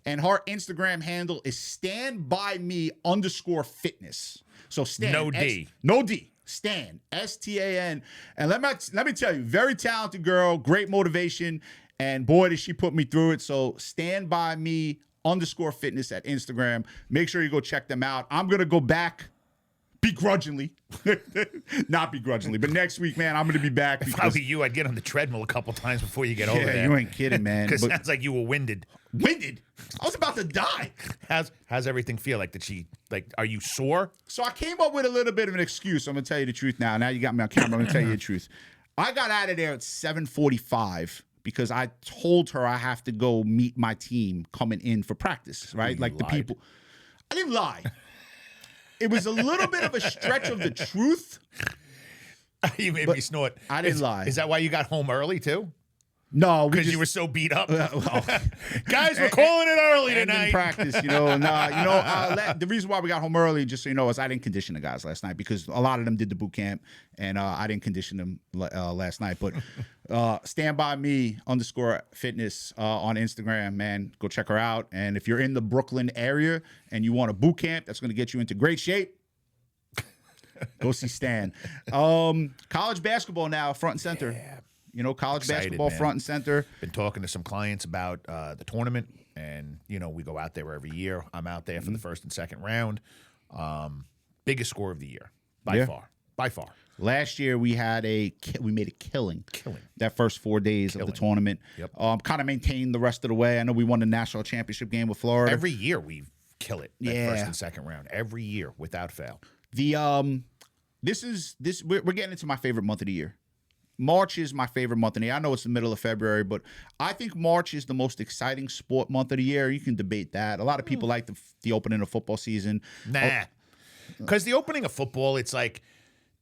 and her Instagram handle is stand_by_me_fitness. So Stan, No D. No D. Stan, STAN. And let me tell you, very talented girl, great motivation, and boy, did she put me through it. So stand_by_me_fitness at Instagram. Make sure you go check them out. I'm gonna go back begrudgingly, not begrudgingly, but next week, man, I'm gonna be back. If I were you, I'd get on the treadmill a couple times before you get over there. You ain't kidding, man. Because it sounds like you were winded. Winded? I was about to die. How's everything feel? Are you sore? So I came up with a little bit of an excuse. I'm gonna tell you the truth now. Now you got me on camera. I'm gonna tell you the truth. I got out of there at 7:45 because I told her I have to go meet my team coming in for practice, right? Like the people. I didn't lie. It was a little bit of a stretch of the truth. You made me snort. I didn't lie. Is that why you got home early too? No, Because you were so beat up. Guys, we're calling it early tonight. In practice, the reason why we got home early, just so you know, is I didn't condition the guys last night because a lot of them did the boot camp, and I didn't condition them last night. But stand_by_me_fitness on Instagram, man, go check her out. And if you're in the Brooklyn area and you want a boot camp that's going to get you into great shape, go see Stan. College basketball now, front and center. Yeah. College Excited, basketball man. front and center. Been talking to some clients about the tournament, and we go out there every year. I'm out there for the first and second round. Biggest score of the year by far. Last year we made a killing. That first 4 days of the tournament. Yep. Kind of maintained the rest of the way. I know we won the national championship game with Florida. Every year we kill it. That first and second round. Every year without fail. We're getting into my favorite month of the year. March is my favorite month of the year. I know it's the middle of February, but I think March is the most exciting sport month of the year. You can debate that. A lot of people like the opening of football season. Nah. Because the opening of football, it's like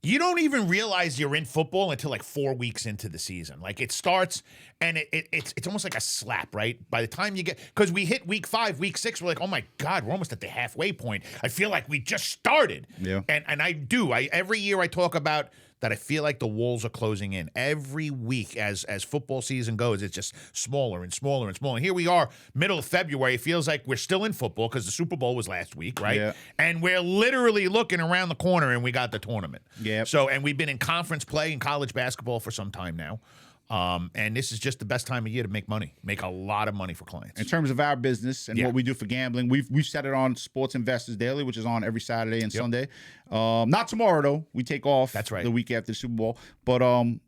you don't even realize you're in football until like 4 weeks into the season. Like it starts and it's almost like a slap, right? By the time you get, because we hit week 5, week 6, we're like, oh my God, we're almost at the halfway point. I feel like we just started. Yeah. And I do. Every year I talk about that I feel like the walls are closing in. Every week as football season goes, it's just smaller and smaller and smaller. And here we are, middle of February. It feels like we're still in football because the Super Bowl was last week, right? Yeah. And we're literally looking around the corner and we got the tournament. Yeah. So, and we've been in conference play in college basketball for some time now. And this is just the best time of year to make money, make a lot of money for clients. In terms of our business and what we do for gambling, we've set it on Sports Investors Daily, which is on every Saturday and Sunday. Not tomorrow though. We take off. That's right. The week after the Super Bowl. But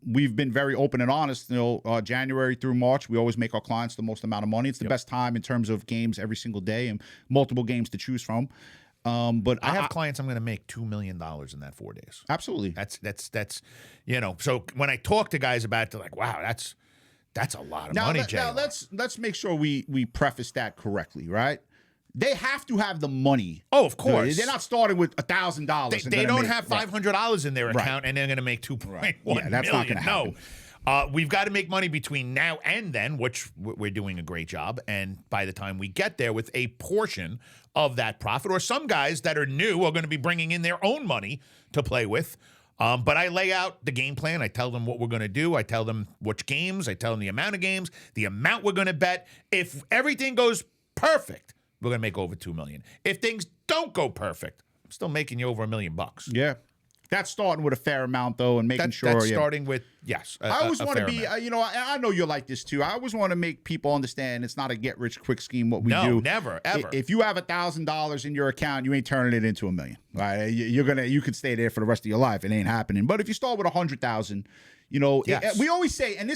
we've been very open and honest. January through March, we always make our clients the most amount of money. It's the best time in terms of games every single day and multiple games to choose from. But I have clients I'm going to make $2 million in that 4 days. Absolutely. That's so when I talk to guys about it, they're like, wow, that's a lot of money, Jay. Now let's make sure we preface that correctly, right? They have to have the money. Oh, of course. They're not starting with $1,000. They don't have $500 in their account and they're going to make $2.1 Yeah, that's not going to happen. No. We've got to make money between now and then, which we're doing a great job. And by the time we get there, with a portion of that profit, or some guys that are new are going to be bringing in their own money to play with. But I lay out the game plan. I tell them what we're going to do. I tell them which games. I tell them the amount of games, the amount we're going to bet. If everything goes perfect, we're going to make over $2 million. If things don't go perfect, I'm still making you over $1 million. Yeah. That's starting with a fair amount, though, and making sure. That's starting with, yes. I always want to be, I know you're like this too. I always want to make people understand it's not a get rich quick scheme what we do. No, never, ever. If you have $1,000 in your account, you ain't turning it into $1 million. Right? You could stay there for the rest of your life. It ain't happening. But if you start with 100,000, Yes. we always say, and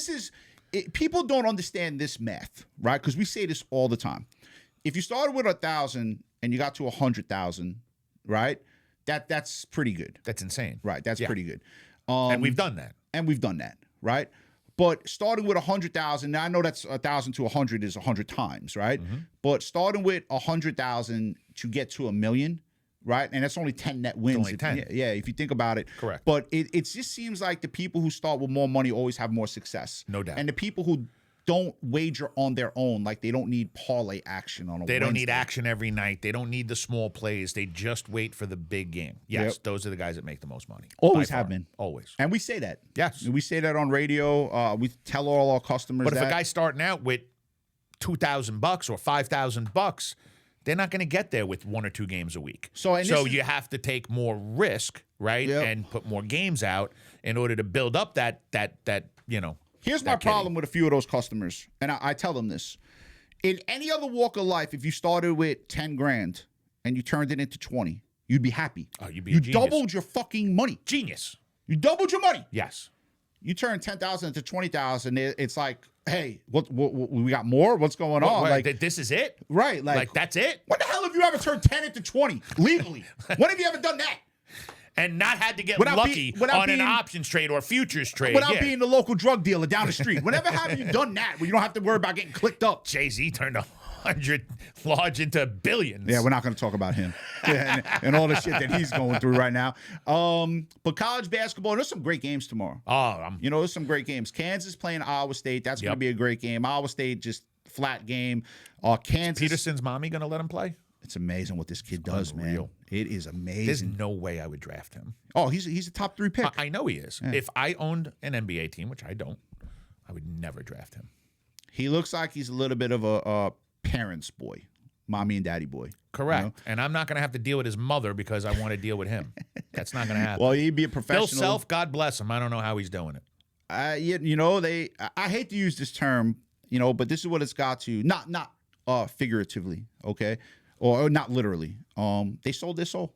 people don't understand this math, right? Because we say this all the time. If you started with 1,000 and you got to 100,000, right? That's pretty good. That's insane. Right. That's pretty good. And we've done that. Right? But starting with 100,000, I know that's 1,000 to 100 is 100 times, right? Mm-hmm. But starting with 100,000 to get to $1 million, right? And that's only 10 net wins. only 10. Yeah, if you think about it. Correct. But it just seems like the people who start with more money always have more success. No doubt. And the people who don't wager on their own, like they don't need parlay action on a They don't need Wednesday. action every night. They don't need the small plays. They just wait for the big game. Yes, Yep. those are the guys that make the most money. Always By have far. been. Always. And we say that. Yes. We say that on radio. We tell all our customers But that. if a guy's starting out with $2,000 or $5,000, they're not going to get there with 1 or 2 games a week. So you have to take more risk, right? Yep. And put more games out in order to build up that. Here's my that kitty. problem with a few of those customers, and I tell them this. In any other walk of life, if you started with 10 grand and you turned it into 20, you'd be happy. Oh, you'd be a You genius. doubled your fucking money. Genius. You doubled your money. Yes. You turn 10,000 into 20,000. It's like, hey, what we got more? What's going on? Wait, Like, this is it? right? Like that's it? When the hell have you ever turned 10 into 20 legally? When have you ever done that? And not had to get Without lucky being- on an options trade or futures trade. Without Yeah. being the local drug dealer down the street. Whenever have you done that where you don't have to worry about getting clicked up? Jay-Z turned 100 large into billions. Yeah, we're not going to talk about him and all the shit that he's going through right now. But college basketball, there's some great games tomorrow. There's some great games. Kansas playing Iowa State. That's going to be a great game. Iowa State, just flat game. Kansas. Peterson's mommy going to let him play? It's amazing what this kid does, unreal. man. It is amazing. There's no way I would draft him. Oh, he's a top 3 pick. I know he is. Yeah. If I owned an NBA team, which I don't, I would never draft him. He looks like he's a little bit of a parent's boy, mommy and daddy boy. Correct. You know? And I'm not going to have to deal with his mother because I want to deal with him. That's not going to happen. Well, he'd be a professional. Bill Self, God bless him. I don't know how he's doing it. I hate to use this term, but this is what it's got to. Not figuratively, okay, or not literally. They sold their soul.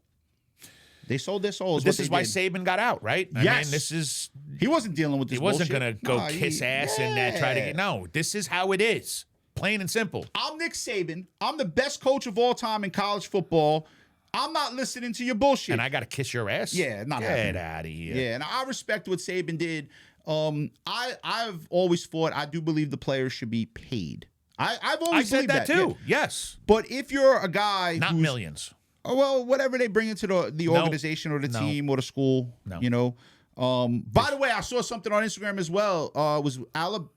They sold their souls. This is why Saban got out, right? Yes. He wasn't dealing with this. He wasn't bullshit. going to go kiss ass and try to get. No, this is how it is. Plain and simple. I'm Nick Saban. I'm the best coach of all time in college football. I'm not listening to your bullshit. And I got to kiss your ass? Yeah, not Get happening. out of here. Yeah, and I respect what Saban did. I've always thought, I do believe the players should be paid. I've always I said believed that too. Yeah. Yes. But if you're a guy Not who's, millions. well, whatever they bring into the organization or the team or the school, No. By the way, I saw something on Instagram as well. It was Alabama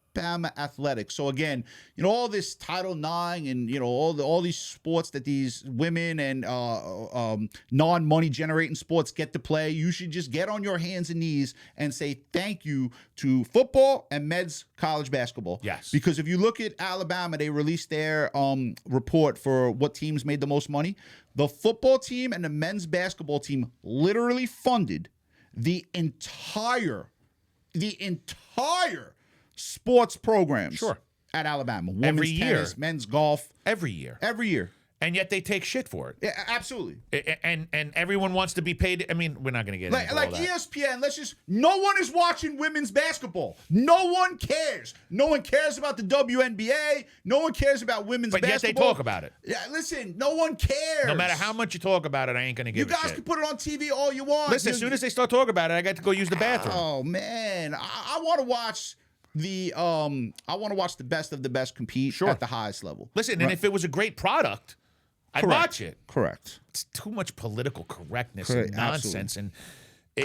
Athletics. So again, all this Title IX and all these sports that these women and non-money generating sports get to play. You should just get on your hands and knees and say thank you to football and men's college basketball. Yes. Because if you look at Alabama, they released their report for what teams made the most money. The football team and the men's basketball team literally funded the entire sports programs at Alabama. Women's Every year. tennis, men's golf. Every year. Every year. And yet they take shit for it. Yeah, absolutely. And everyone wants to be paid. I mean, we're not going to get into all that. ESPN, no one is watching women's basketball. No one cares. No one cares about the WNBA. No one cares about women's But basketball. yet they talk about it. Yeah, listen, no one cares. No matter how much you talk about it, I ain't going to give You a guys shit. can put it on TV all you want. Listen, as soon as they start talking about it, I got to go use the bathroom. Oh man, I want to watch the best of the best compete at the highest level. Listen, and if it was a great product, I'd watch it. Correct. It's too much political correctness Correct, and nonsense, and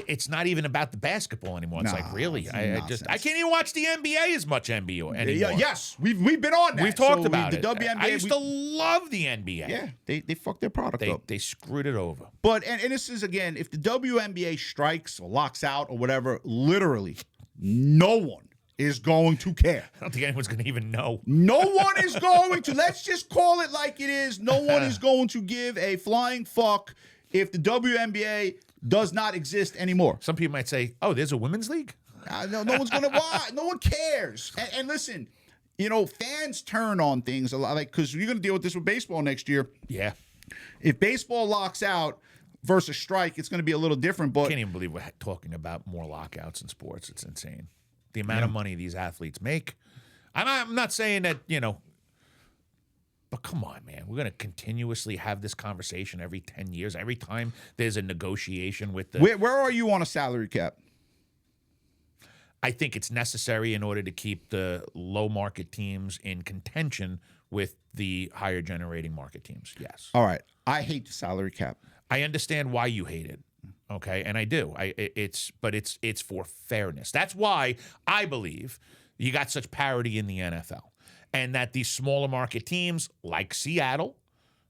it's not even about the basketball anymore. It's like, really? I can't even watch the NBA as much NBA anymore. Yes, we've been on that. We've talked about the it. WNBA. I used to love the NBA. Yeah, they fucked their product up. They screwed it over. But and this is again, if the WNBA strikes or locks out or whatever, literally no one is going to care. I don't think anyone's going to even know. No one is going to. Let's just call it like it is. No one is going to give a flying fuck if the WNBA does not exist anymore. Some people might say, "Oh, there's a women's league." No one's going to watch. No one cares. And listen, fans turn on things a lot, like because you're going to deal with this with baseball next year. Yeah. If baseball locks out versus strike, it's going to be a little different. But I can't even believe we're talking about more lockouts in sports. It's insane. The amount of money these athletes make. I'm not saying that, but come on, man. We're going to continuously have this conversation every 10 years. Every time there's a negotiation with the... Where are you on a salary cap? I think it's necessary in order to keep the low market teams in contention with the higher generating market teams. Yes. All right. I hate the salary cap. I understand why you hate it. Okay, and I do. It's for fairness. That's why I believe you got such parity in the NFL, and that these smaller market teams like Seattle,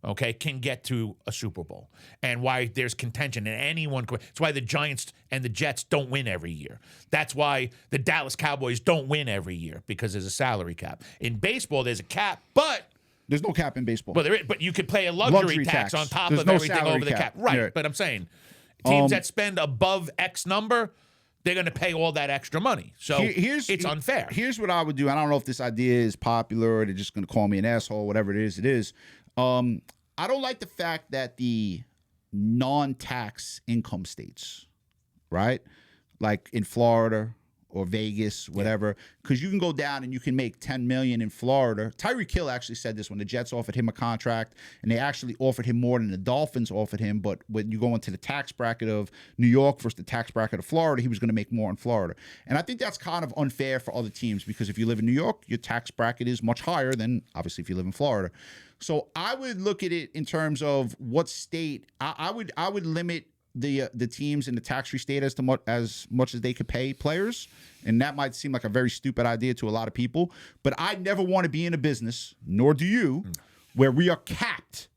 okay, can get to a Super Bowl, and why there's contention and anyone. It's why the Giants and the Jets don't win every year. That's why the Dallas Cowboys don't win every year, because there's a salary cap. In baseball, there's a cap, but there's no cap in baseball. But you could pay a luxury tax on top of everything over the cap. Right, yeah. But I'm saying teams that spend above X number, they're going to pay all that extra money. So it's unfair. Here's what I would do. I don't know if this idea is popular or they're just going to call me an asshole, whatever it is, it is. I don't like the fact that the non-tax income states, right? Like in Florida or Vegas, whatever, because you can go down and you can make $10 million in Florida. Tyreek Hill actually said this when the Jets offered him a contract, and they actually offered him more than the Dolphins offered him. But when you go into the tax bracket of New York versus the tax bracket of Florida, he was going to make more in Florida. And I think that's kind of unfair for other teams, because if you live in New York, your tax bracket is much higher than obviously if you live in Florida. So I would look at it in terms of what state. I would limit the teams in the tax-free state as much as they could pay players, and that might seem like a very stupid idea to a lot of people. But I never want to be in a business, nor do you, where we are capped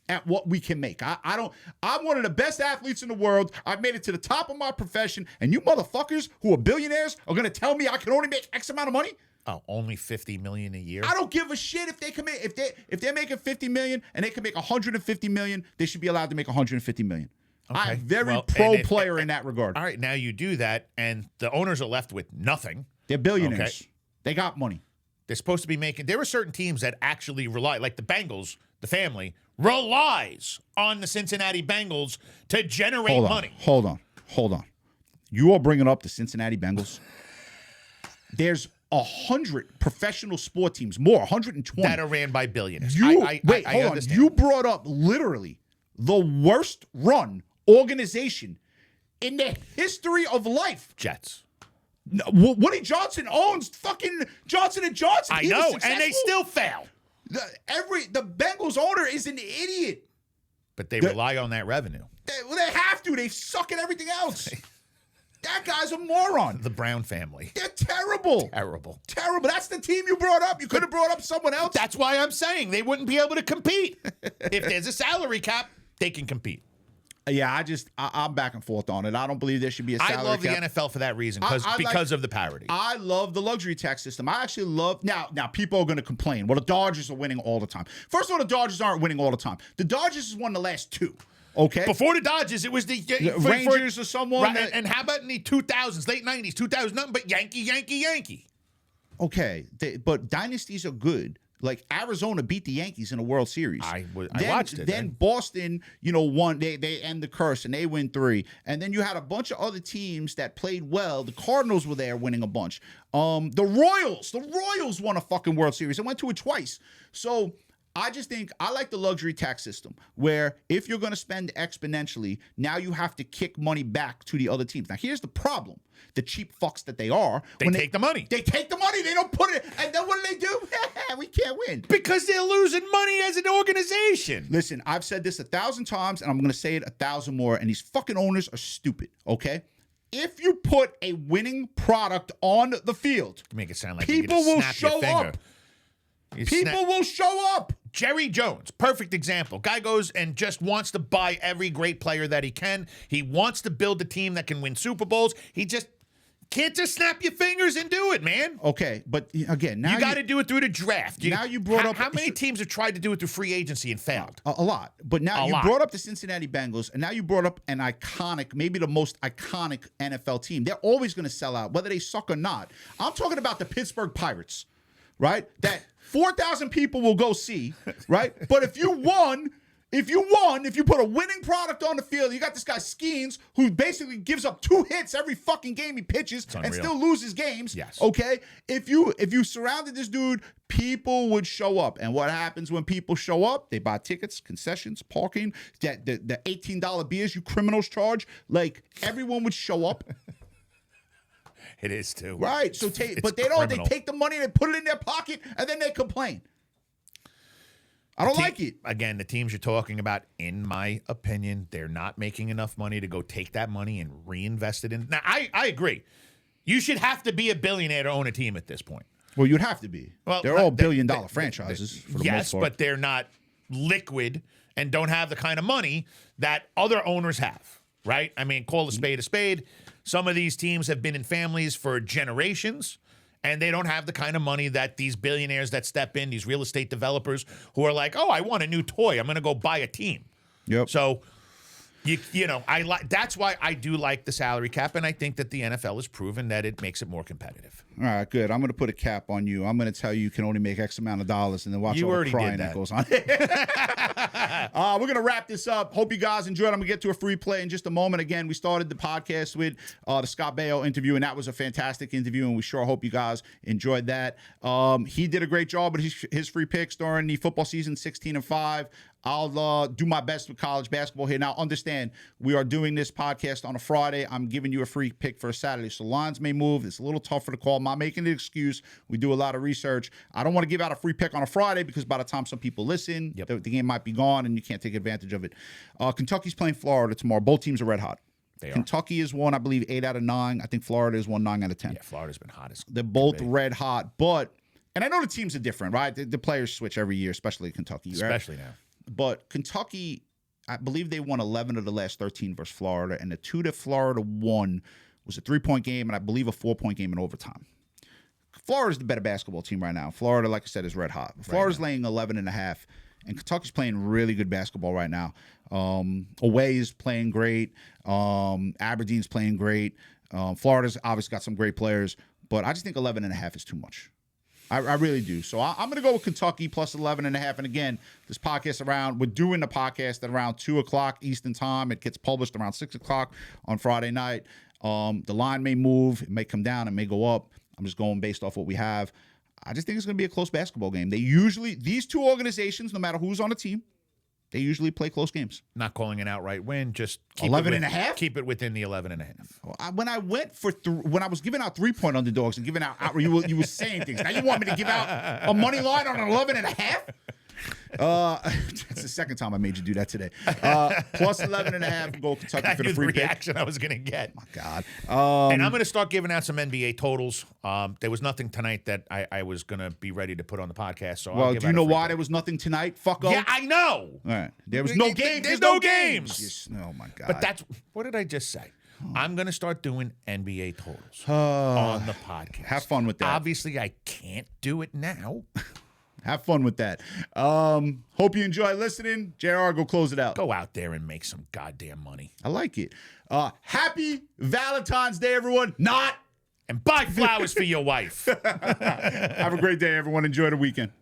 at what we can make. I'm one of the best athletes in the world. I've made it to the top of my profession, and you motherfuckers who are billionaires are going to tell me I can only make X amount of money? Oh, only $50 million a year? I don't give a shit if they can make, if they're making $50 million and they can make $150 million, they should be allowed to make $150 million. Okay. I'm very pro player in that regard. All right, now you do that, and the owners are left with nothing. They're billionaires. Okay. They got money. They're supposed to be making. There are certain teams that actually rely, like the Bengals, the family relies on the Cincinnati Bengals to generate money. Hold on. You are bringing up the Cincinnati Bengals. There's 100 professional sport teams, 120 that are ran by billionaires. Hold on. You brought up literally the worst run organization in the history of life. Jets. No, Woody Johnson owns fucking Johnson & Johnson. I know, and they still fail. The Bengals owner is an idiot. But they rely on that revenue. They have to. They suck at everything else. That guy's a moron. The Brown family. They're terrible. Terrible. That's the team you brought up. You could have brought up someone else. That's why I'm saying they wouldn't be able to compete. If there's a salary cap, they can compete. Yeah, I'm back and forth on it. I don't believe there should be a salary cap. I love the NFL for that reason, because of the parity. I love the luxury tax system. I actually love now people are going to complain. Well, the Dodgers are winning all the time. First of all, the Dodgers aren't winning all the time. The Dodgers has won the last two. Okay. Before the Dodgers, it was the Rangers or someone. Right, and how about in the 2000s, late 90s, 2000, nothing but Yankee. Okay, but dynasties are good. Like Arizona beat the Yankees in a World Series. I watched it. Then Boston, won. They end the curse and they win 3. And then you had a bunch of other teams that played well. The Cardinals were there winning a bunch. The Royals won a fucking World Series and went to it twice. So I just think I like the luxury tax system where if you're going to spend exponentially, now you have to kick money back to the other teams. Now, here's the problem. The cheap fucks that they are. They take the money. They take the money. They don't put it. And then what do? We can't win. Because they're losing money as an organization. Listen, I've said this 1,000 times, and I'm going to say it 1,000 more, and these fucking owners are stupid, okay? If you put a winning product on the field, Make it sound like people you will snap your show finger. up. People will show up. Jerry Jones, perfect example. Guy goes and just wants to buy every great player that he can. He wants to build a team that can win Super Bowls. He just can't just snap your fingers and do it, man. Okay, but again, now you got to do it through the draft. You brought up how many teams have tried to do it through free agency and failed? A lot. But now you brought up the Cincinnati Bengals, and now you brought up an iconic, maybe the most iconic NFL team. They're always going to sell out, whether they suck or not. I'm talking about the Pittsburgh Pirates, right? That 4,000 people will go see, right? But if you put a winning product on the field, you got this guy Skeens who basically gives up 2 hits every fucking game he pitches and still loses games. Yes. Okay. If you surrounded this dude, people would show up. And what happens when people show up? They buy tickets, concessions, parking, the $18 beers you criminals charge. Like everyone would show up. It is too. Right. So but they don't. criminal. They take the money, they put it in their pocket, and then they complain. I don't like it. Again, the teams you're talking about, in my opinion, they're not making enough money to go take that money and reinvest it in. Now, I agree. You should have to be a billionaire to own a team at this point. Well, you'd have to be. Well, they're all billion-dollar franchises for the most part. But they're not liquid and don't have the kind of money that other owners have, right? I mean, call a spade a spade. Some of these teams have been in families for generations, and they don't have the kind of money that these billionaires that step in, these real estate developers who are like, oh, I want a new toy. I'm going to go buy a team. Yep. So, that's why I do like the salary cap, and I think that the NFL has proven that it makes it more competitive. All right, good. I'm going to put a cap on you. I'm going to tell you can only make X amount of dollars, and then watch You all the already crying did that that. goes on. We're going to wrap this up. Hope you guys enjoyed. I'm going to get to a free play in just a moment. Again, we started the podcast with the Scott Baio interview, and that was a fantastic interview, and we sure hope you guys enjoyed that. He did a great job with his free picks during the football season, 16-5. I'll do my best with college basketball here. Now, understand, we are doing this podcast on a Friday. I'm giving you a free pick for a Saturday, so lines may move. It's a little tougher to call. I'm not making an excuse. We do a lot of research. I don't want to give out a free pick on a Friday because by the time some people listen, the game might be gone and you can't take advantage of it. Kentucky's playing Florida tomorrow. Both teams are red hot. Kentucky is won, I believe, 8 out of 9. I think Florida is won 9 out of 10. Yeah, Florida's been hot as They're both red hot, and I know the teams are different, right? The players switch every year, especially Kentucky. especially now. But Kentucky, I believe they won 11 of the last 13 versus Florida, and the 2 that Florida won was a 3-point game, and I believe a 4-point game in overtime. Florida's the better basketball team right now. Florida, like I said, is red hot. Florida's laying 11.5, and Kentucky's playing really good basketball right now. Away is playing great. Aberdeen's playing great. Florida's obviously got some great players, but I just think 11.5 is too much. I really do. So I'm going to go with Kentucky plus 11.5. And again, this podcast we're doing the podcast at around 2 o'clock Eastern time. It gets published around 6 o'clock on Friday night. The line may move. It may come down. It may go up. I'm just going based off what we have. I just think it's going to be a close basketball game. These two organizations, no matter who's on the team, they usually play close games. Not calling an outright win, just keep 11.5? Keep it within the 11.5. When I went for when I was giving out 3-point underdogs and giving out you were saying things. Now you want me to give out a money line on an 11.5? That's the second time I made you do that today. Plus 11.5, go Kentucky I for knew the free pick. reaction I was going to get. Oh, God. And I'm going to start giving out some NBA totals. There was nothing tonight that I was going to be ready to put on the podcast. So Well, do you know why there was nothing tonight? Fucko. Yeah, I know. All right. There was no games. There's no games. Yes. Oh, my God. But what did I just say? I'm going to start doing NBA totals on the podcast. Have fun with that. Obviously, I can't do it now. Have fun with that. Hope you enjoy listening. JR, go close it out. Go out there and make some goddamn money. I like it. Happy Valentine's Day, everyone. Not. And buy flowers for your wife. Have a great day, everyone. Enjoy the weekend.